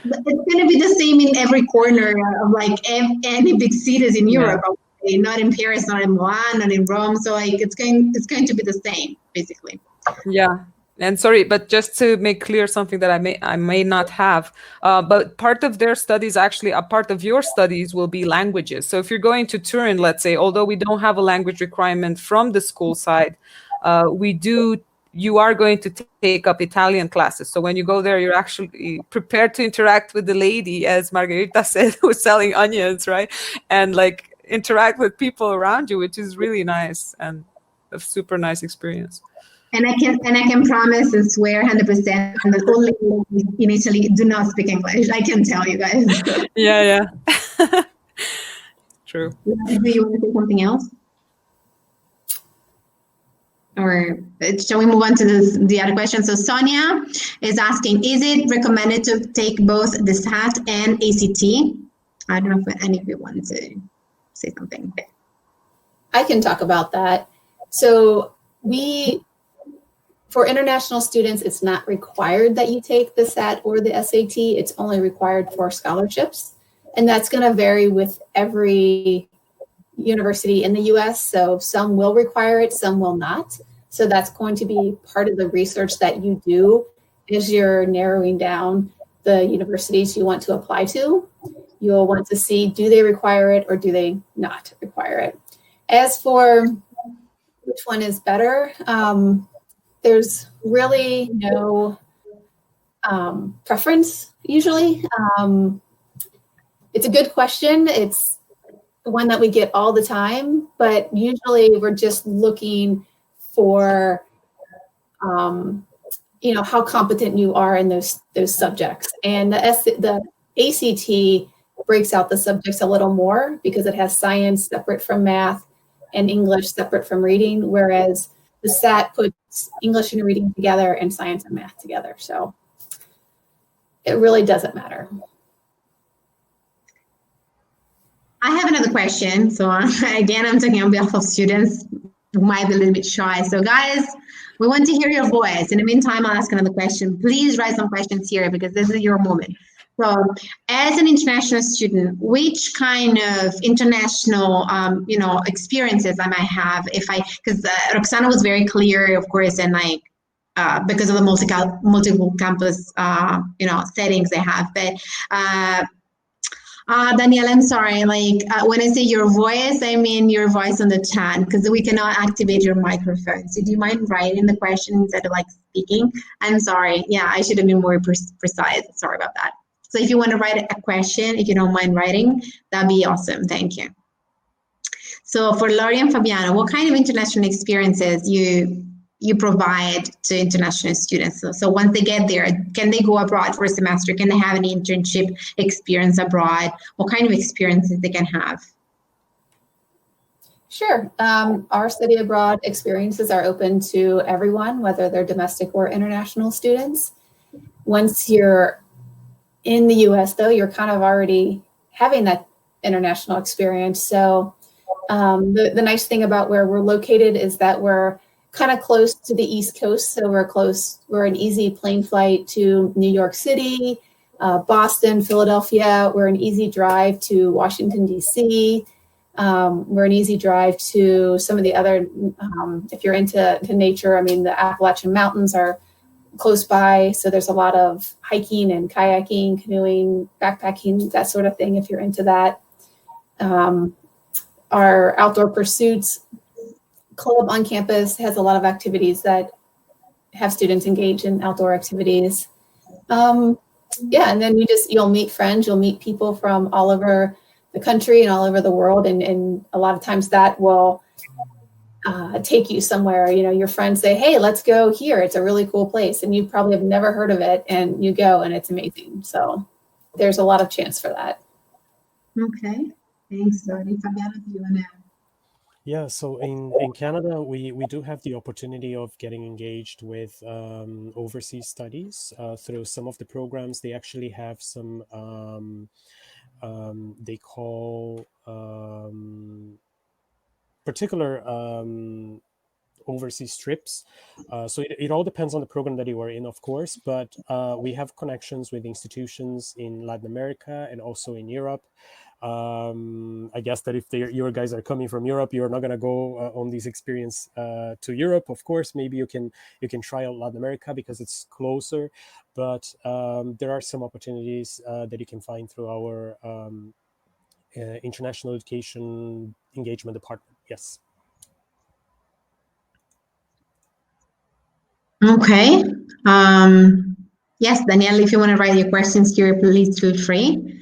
it's going to be the same in every corner of like any big cities in Europe. Not in Paris, not in Milan, not in Rome. So like it's going to be the same, basically. Yeah. And sorry, but just to make clear something that I may not have, but part of their studies, actually a part of your studies will be languages. So if you're going to Turin, let's say, although we don't have a language requirement from the school side, you are going to take up Italian classes. So when you go there, you're actually prepared to interact with the lady, as Margarita said, who's selling onions, right? And like interact with people around you, which is really nice and a super nice experience. And I can promise and swear 100% that only in Italy do not speak English. I can tell you guys. Yeah. True. Do you want to say something else? Or shall we move on to the other question? So Sonia is asking, is it recommended to take both the SAT and ACT? I don't know if any of you want to say something. I can talk about that. So for international students, it's not required that you take the SAT or the SAT. It's only required for scholarships. And that's going to vary with every university in the US. So some will require it, some will not. So that's going to be part of the research that you do as you're narrowing down the universities you want to apply to. You'll want to see, do they require it or do they not require it? As for which one is better, there's really no preference usually. It's a good question. It's the one that we get all the time, but usually we're just looking for, how competent you are in those subjects. And the ACT breaks out the subjects a little more because it has science separate from math and English separate from reading, whereas the SAT puts English and reading together and science and math together. So it really doesn't matter. I have another question. So again, I'm talking on behalf of students who might be a little bit shy. So guys, we want to hear your voice. In the meantime, I'll ask another question. Please write some questions here because this is your moment. So as an international student, which kind of international, experiences I might have because Roxana was very clear, of course, and like, because of the multiple campus, settings they have. But Danielle, I'm sorry. Like when I say your voice, I mean your voice on the chat because we cannot activate your microphone. So do you mind writing the question instead of like speaking? I'm sorry. Yeah, I should have been more precise. Sorry about that. So if you want to write a question, if you don't mind writing, that'd be awesome. Thank you. So for Lori and Fabiano, what kind of international experiences you provide to international students? So once they get there, can they go abroad for a semester? Can they have an internship experience abroad? What kind of experiences they can have? Sure. Our study abroad experiences are open to everyone, whether they're domestic or international students. Once you're in the US, though, you're kind of already having that international experience. So the nice thing about where we're located is that we're kind of close to the East Coast. So we're an easy plane flight to New York City, Boston, Philadelphia. We're an easy drive to Washington, D.C. We're an easy drive to some of the other, if you're into nature, I mean, the Appalachian Mountains are close by. So there's a lot of hiking and kayaking, canoeing, backpacking, that sort of thing, if you're into that. Our Outdoor Pursuits club on campus has a lot of activities that have students engage in outdoor activities. Yeah, and then you'll meet friends, you'll meet people from all over the country and all over the world. And a lot of times that will take you somewhere. You know, your friends say, hey, let's go here. It's a really cool place. And you probably have never heard of it. And you go and it's amazing. So there's a lot of chance for that. Okay. Thanks, Lori. Fabiana, do you want to? Yeah, so in Canada, we do have the opportunity of getting engaged with overseas studies through some of the programs. They actually have some, they call particular overseas trips. So it all depends on the program that you are in, of course, but we have connections with institutions in Latin America and also in Europe. I guess that if your guys are coming from Europe, you're not going to go on this experience to Europe. Of course, maybe you can try out Latin America because it's closer, but there are some opportunities that you can find through our international education engagement department. Yes. Okay. Yes, Danielle, if you want to write your questions here, please feel free.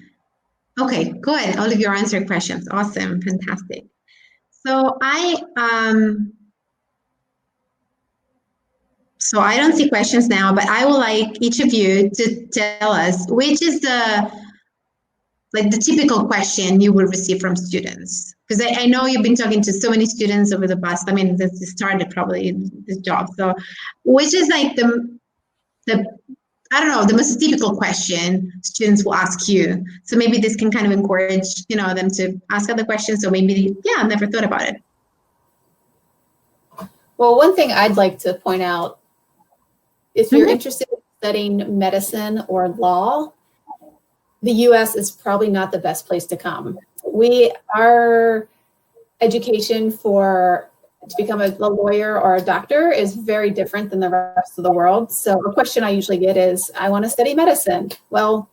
Okay, good. All of you answered questions. Awesome. Fantastic. So I don't see questions now, but I would like each of you to tell us which is the typical question you would receive from students. Because I know you've been talking to so many students over the past, I mean, this started probably this job. So which is like the I don't know, the most typical question students will ask you. So maybe this can kind of encourage, them to ask other questions. So maybe, I never thought about it. Well, one thing I'd like to point out, if you're interested in studying medicine or law, the US is probably not the best place to come. Our education to become a lawyer or a doctor is very different than the rest of the world. So a question I usually get is, I want to study medicine. Well,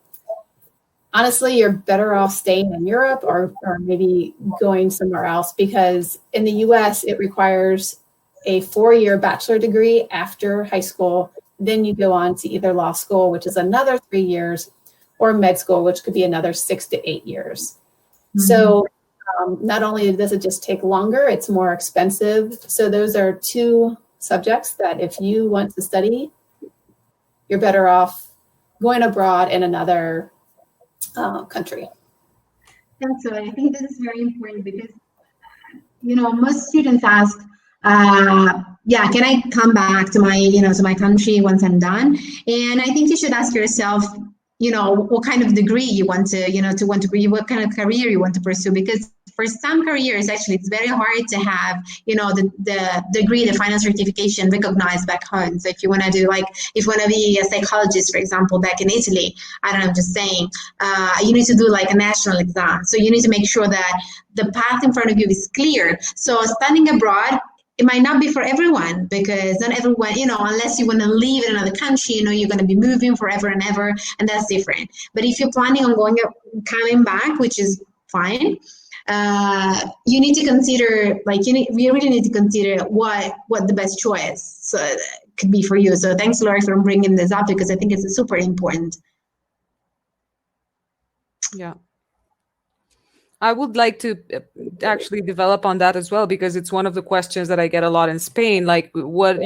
honestly, you're better off staying in Europe or maybe going somewhere else, because in the US, it requires a 4-year bachelor degree after high school. Then you go on to either law school, which is another 3 years, or med school, which could be another 6 to 8 years. Mm-hmm. So not only does it just take longer, it's more expensive. So those are two subjects that if you want to study, you're better off going abroad in another country. Thanks, so I think this is very important because, most students ask, can I come back to my, to my country once I'm done? And I think you should ask yourself, what kind of degree you want to, what kind of career you want to pursue, because for some careers, actually, it's very hard to have, the degree, the final certification recognized back home. So if you want to do, if you want to be a psychologist, for example, back in Italy, I don't know, I'm just saying, you need to do a national exam. So you need to make sure that the path in front of you is clear. So studying abroad, it might not be for everyone, because not everyone, unless you want to live in another country, you're going to be moving forever and ever, and that's different. But if you're planning on coming back, which is fine, you need to consider, you really need to consider what the best choice could be for you. So thanks, Lori, for bringing this up, because I think it's super important. Yeah. I would like to actually develop on that as well, because it's one of the questions that I get a lot in Spain. Like, what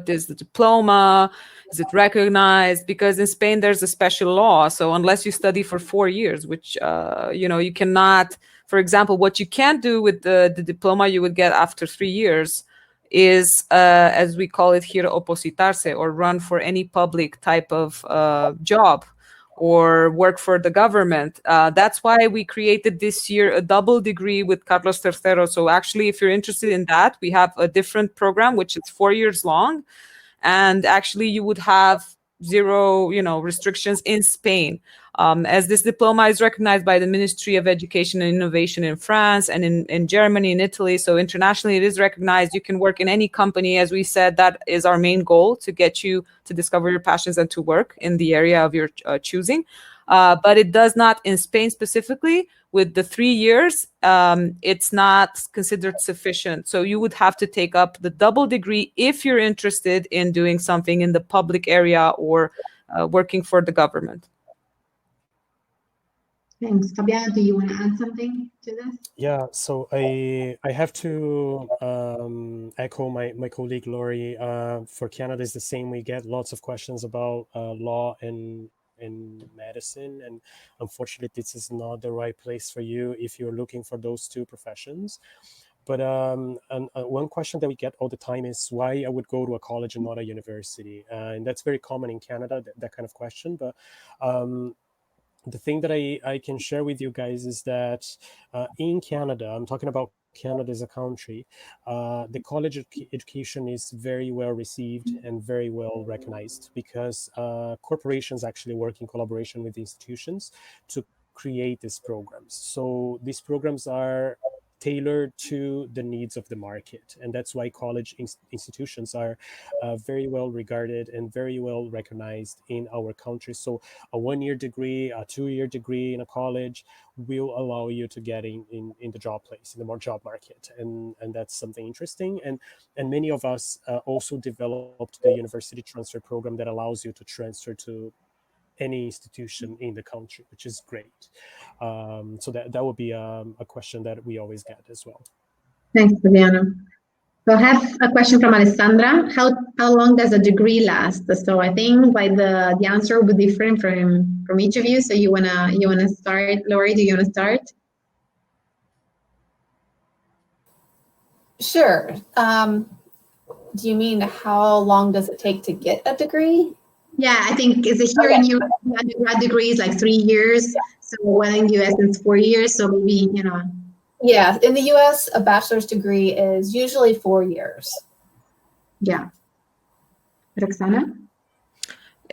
is the diploma? Is it recognized? Because in Spain, there's a special law. So unless you study for 4 years, which, you cannot For example, what you can't do with the diploma you would get after 3 years is, as we call it here, opositarse, or run for any public type of job or work for the government. That's why we created this year a double degree with Carlos III. So actually, if you're interested in that, we have a different program, which is 4 years long. And actually, you would have zero, restrictions in Spain. As this diploma is recognized by the Ministry of Education and Innovation in France and in Germany and Italy. So internationally, it is recognized. You can work in any company. As we said, that is our main goal, to get you to discover your passions and to work in the area of your choosing. But it does not, in Spain specifically, with the 3 years, it's not considered sufficient. So you would have to take up the double degree if you're interested in doing something in the public area or working for the government. Thanks. Fabiano, do you want to add something to this? Yeah, so I have to echo my colleague Lori. For Canada, it's the same. We get lots of questions about law and medicine, and unfortunately, this is not the right place for you if you're looking for those two professions. But one question that we get all the time is why I would go to a college and not a university, and that's very common in Canada. That kind of question, but. The thing that I can share with you guys is that in Canada, I'm talking about Canada as a country, the college education is very well received and very well recognized because corporations actually work in collaboration with institutions to create these programs. So these programs are tailored to the needs of the market, and that's why college institutions are very well regarded and very well recognized in our country. So a 1-year degree, a 2-year degree in a college will allow you to get in the job place, in the job market, and that's something interesting. And many of us also developed the university transfer program that allows you to transfer to any institution in the country, which is great. So that would be a question that we always get as well. Thanks, Fabiano. So I have a question from Alessandra. How long does a degree last? So I think the answer will be different from each of you. So you wanna start, Lori? Do you wanna start? Sure. Do you mean how long does it take to get a degree? Yeah, I think is it here in Europe, undergrad degree is like 3 years. So well, in US it's 4 years. So maybe, Yeah, in the US, a bachelor's degree is usually 4 years. Yeah. Roxana?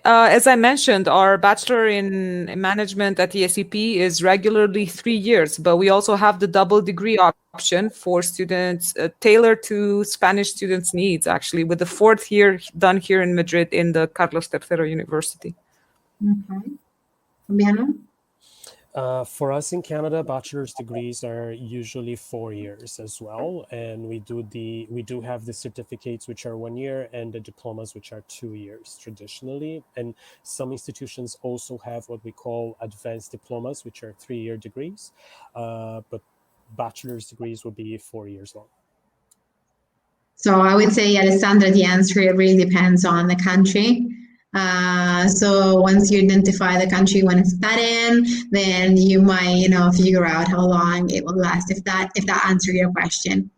As I mentioned, our bachelor in management at the SEP is regularly 3 years, but we also have the double degree option for students tailored to Spanish students' needs, actually, with the 4th year done here in Madrid in the Carlos III University. Okay. Fabiano? For us in Canada, bachelor's degrees are usually 4 years as well, and we do have the certificates which are 1 year and the diplomas which are 2 years traditionally. And some institutions also have what we call advanced diplomas, which are 3-year degrees, but bachelor's degrees will be 4 years long. So I would say, Alessandra, the answer really depends on the country. So once you identify the country you want to study in, then you might, figure out how long it will last, if that answers your question.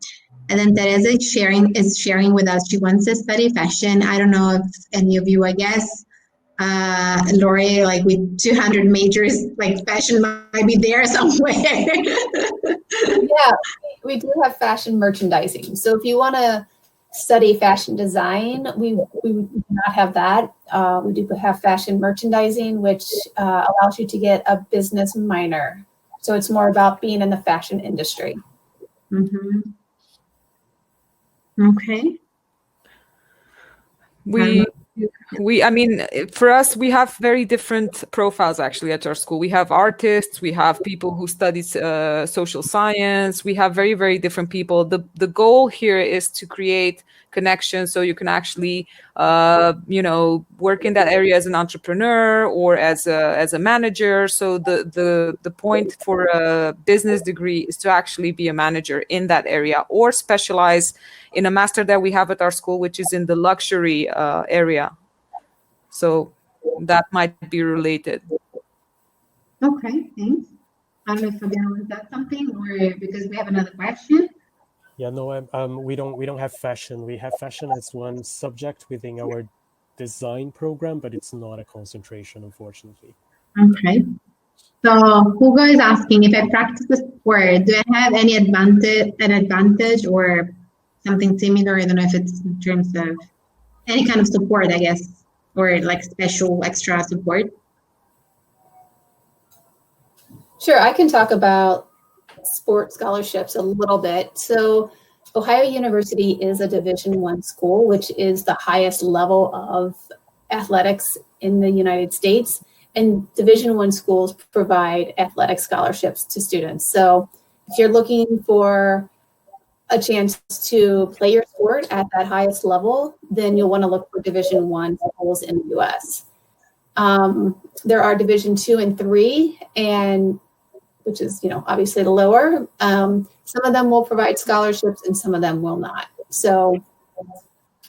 And then Teresa is sharing with us. She wants to study fashion. I don't know if any of you, I guess, Lori, like with 200 majors, like fashion might be there somewhere. Yeah, we do have fashion merchandising. So if you want to study fashion design, we do not have that. We do have fashion merchandising, which allows you to get a business minor. So it's more about being in the fashion industry. Mm-hmm. Okay. I mean, for us, we have very different profiles actually at our school. We have artists, we have people who study social science. We have very, very different people. The goal here is to create connections so you can actually, work in that area as an entrepreneur or as a manager. So the point for a business degree is to actually be a manager in that area or specialize in a master that we have at our school, which is in the luxury area. So that might be related. Okay, thanks. I don't know if Fabiana wants that something, or because we have another question. Yeah, no, we don't have fashion. We have fashion as one subject within our design program, but it's not a concentration, unfortunately. Okay. So Hugo is asking, if I practice the sport, do I have any advantage or something similar? I don't know if it's in terms of any kind of support, I guess, or like special extra support. Sure, I can talk about sports scholarships a little bit. So Ohio University is a Division I school, which is the highest level of athletics in the United States. And Division I schools provide athletic scholarships to students. So if you're looking for a chance to play your sport at that highest level, then you'll want to look for Division I schools in the U.S. There are Division II and III, and which is, obviously the lower. Some of them will provide scholarships and some of them will not. So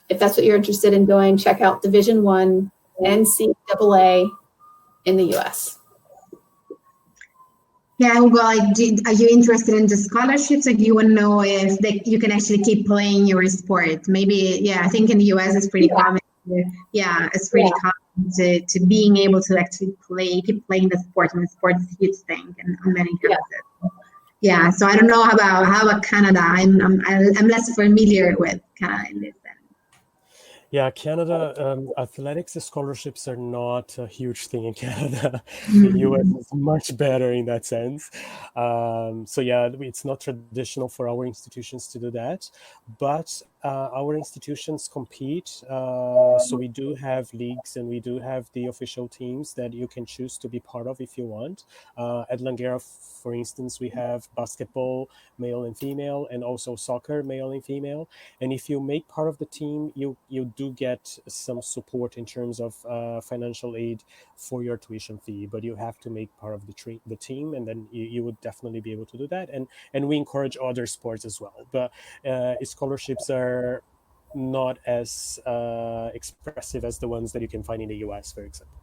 if that's what you're interested in doing, check out Division I NCAA in the US. Yeah, well, are you interested in the scholarships, or do you want to know if you can actually keep playing your sport? Maybe, yeah, I think in the US it's pretty common. Yeah, it's pretty common to being able to actually keep playing the sport, and the sport is a huge thing on many campuses. Yeah, so I don't know how about Canada. I'm less familiar with Canada in this sense. Yeah, Canada, athletics scholarships are not a huge thing in Canada. The US is much better in that sense. So yeah, it's not traditional for our institutions to do that, but our institutions compete. So we do have leagues and we do have the official teams that you can choose to be part of if you want. At Langara, for instance, we have basketball, male and female, and also soccer, male and female. And if you make part of the team, you do get some support in terms of financial aid for your tuition fee, but you have to make part of the team, and then you would definitely be able to do that. And we encourage other sports as well, but scholarships are not as expressive as the ones that you can find in the US, for example.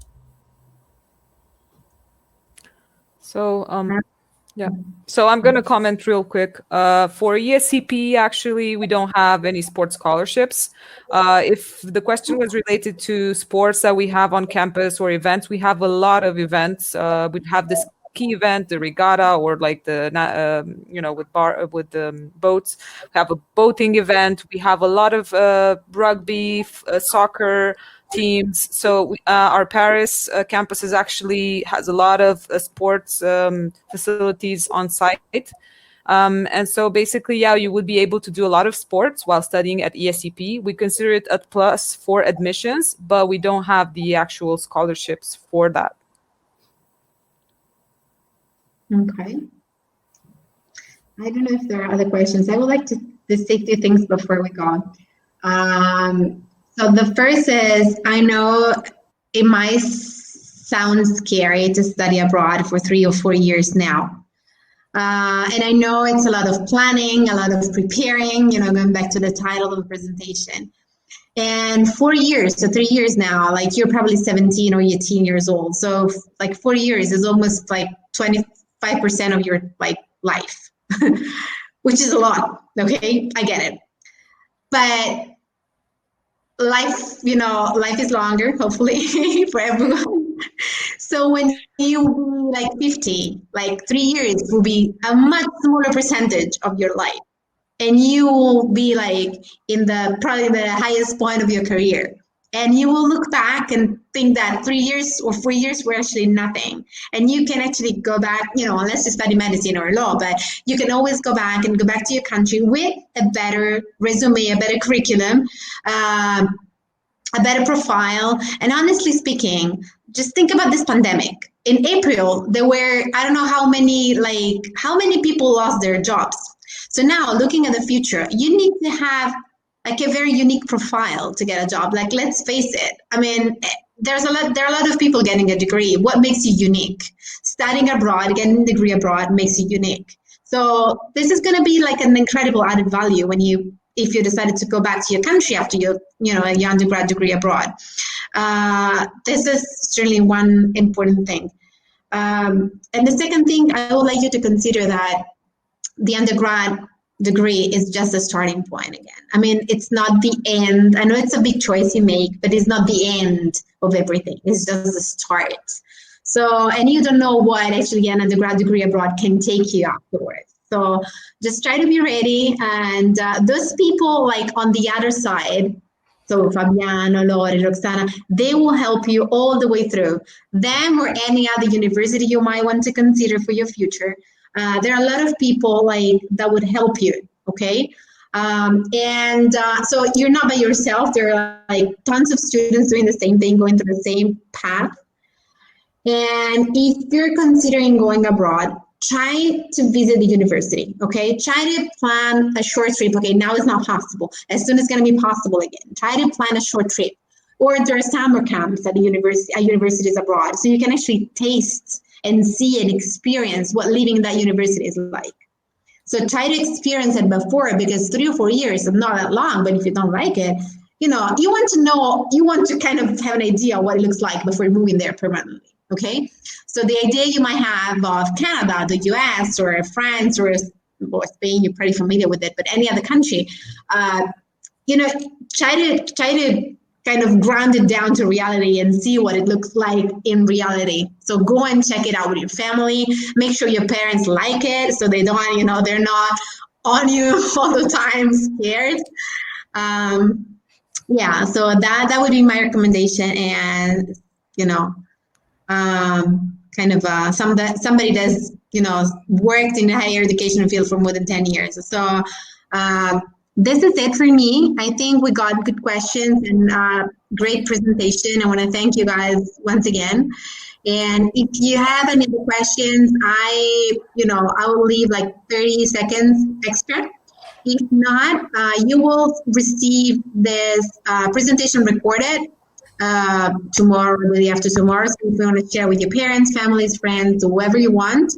So yeah. So I'm going to comment real quick. For ESCP, actually, we don't have any sports scholarships. If the question was related to sports that we have on campus or events, we have a lot of events. We have this ski event, the regatta, or like the with the boats. We have a boating event. We have a lot of rugby, soccer teams. So our Paris campus has a lot of sports facilities on site. And so basically, yeah, you would be able to do a lot of sports while studying at ESCP. We consider it a plus for admissions, but we don't have the actual scholarships for that. Okay. I don't know if there are other questions. I would like to say two things before we go. So the first is, I know it might sound scary to study abroad for 3 or 4 years now. And I know it's a lot of planning, a lot of preparing, going back to the title of the presentation. And 4 years, so 3 years now, like you're probably 17 or 18 years old. So like 4 years is almost like 25% of your life, which is a lot. Okay, I get it. But life is longer, hopefully, for everyone. So when you like 50, like 3 years will be a much smaller percentage of your life. And you will be like in probably the highest point of your career. And you will look back and think that 3 years or 4 years were actually nothing. And you can actually go back, unless you study medicine or law, but you can always go back to your country with a better resume, a better curriculum, a better profile. And honestly speaking, just think about this pandemic. In April, there were, I don't know how many people lost their jobs. So now looking at the future, you need to have like a very unique profile to get a job. Like, let's face it. I mean, there are a lot of people getting a degree. What makes you unique? Studying abroad, getting a degree abroad makes you unique. So this is going to be like an incredible added value if you decided to go back to your country after your undergrad degree abroad. This is certainly one important thing. And the second thing, I would like you to consider that the undergrad degree is just a starting point again. I mean, it's not the end. I know it's a big choice you make, but it's not the end of everything. It's just the start. So, and you don't know what actually an undergrad degree abroad can take you afterwards. So just try to be ready. And those people like on the other side, so Fabiano, Lori, Roxana, they will help you all the way through. Them or any other university you might want to consider for your future. There are a lot of people like that would help you, okay? So you're not by yourself. There are like tons of students doing the same thing, going through the same path. And if you're considering going abroad, try to visit the university, okay? Try to plan a short trip. Okay, now it's not possible. As soon as it's going to be possible again. Try to plan a short trip. Or there are summer camps at the universities abroad, so you can actually taste and see and experience what living in that university is like. So try to experience it before, because 3 or 4 years is not that long, but if you don't like it, you want to kind of have an idea what it looks like before moving there permanently. Okay, so the idea you might have of Canada, the US, or France, or Spain, you're pretty familiar with it, but any other country, try to kind of ground it down to reality and see what it looks like in reality. So go and check it out with your family. Make sure your parents like it, so they don't, they're not on you all the time, scared. So that would be my recommendation, and somebody that's worked in the higher education field for more than 10 years. So this is it for me. I think we got good questions and great presentation. I want to thank you guys once again. And if you have any other questions, I will leave like 30 seconds extra. If not, you will receive this presentation recorded tomorrow or the day after tomorrow. So if you want to share with your parents, families, friends, whoever you want,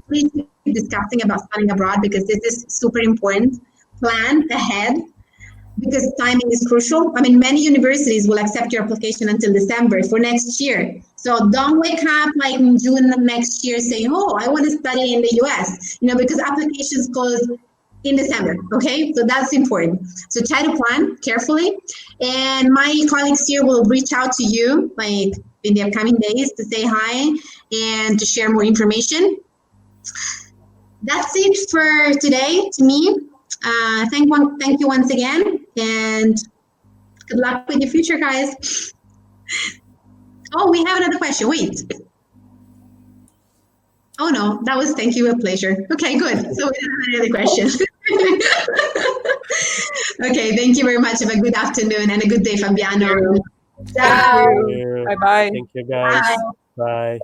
please keep discussing about studying abroad, because this is super important. Plan ahead, because timing is crucial. I mean, many universities will accept your application until December for next year. So don't wake up like in June of next year saying, oh, I want to study in the US, because applications close in December, okay? So that's important. So try to plan carefully. And my colleagues here will reach out to you like in the upcoming days to say hi and to share more information. That's it for today to me. Thank you once again, and good luck with your future, guys. Oh, we have another question. Wait. Oh no, that was thank you, a pleasure. Okay, good. So we don't have any other questions. Okay, thank you very much. Have a good afternoon and a good day, Fabiano. Bye. Bye-bye. Thank you, guys. Bye. Bye.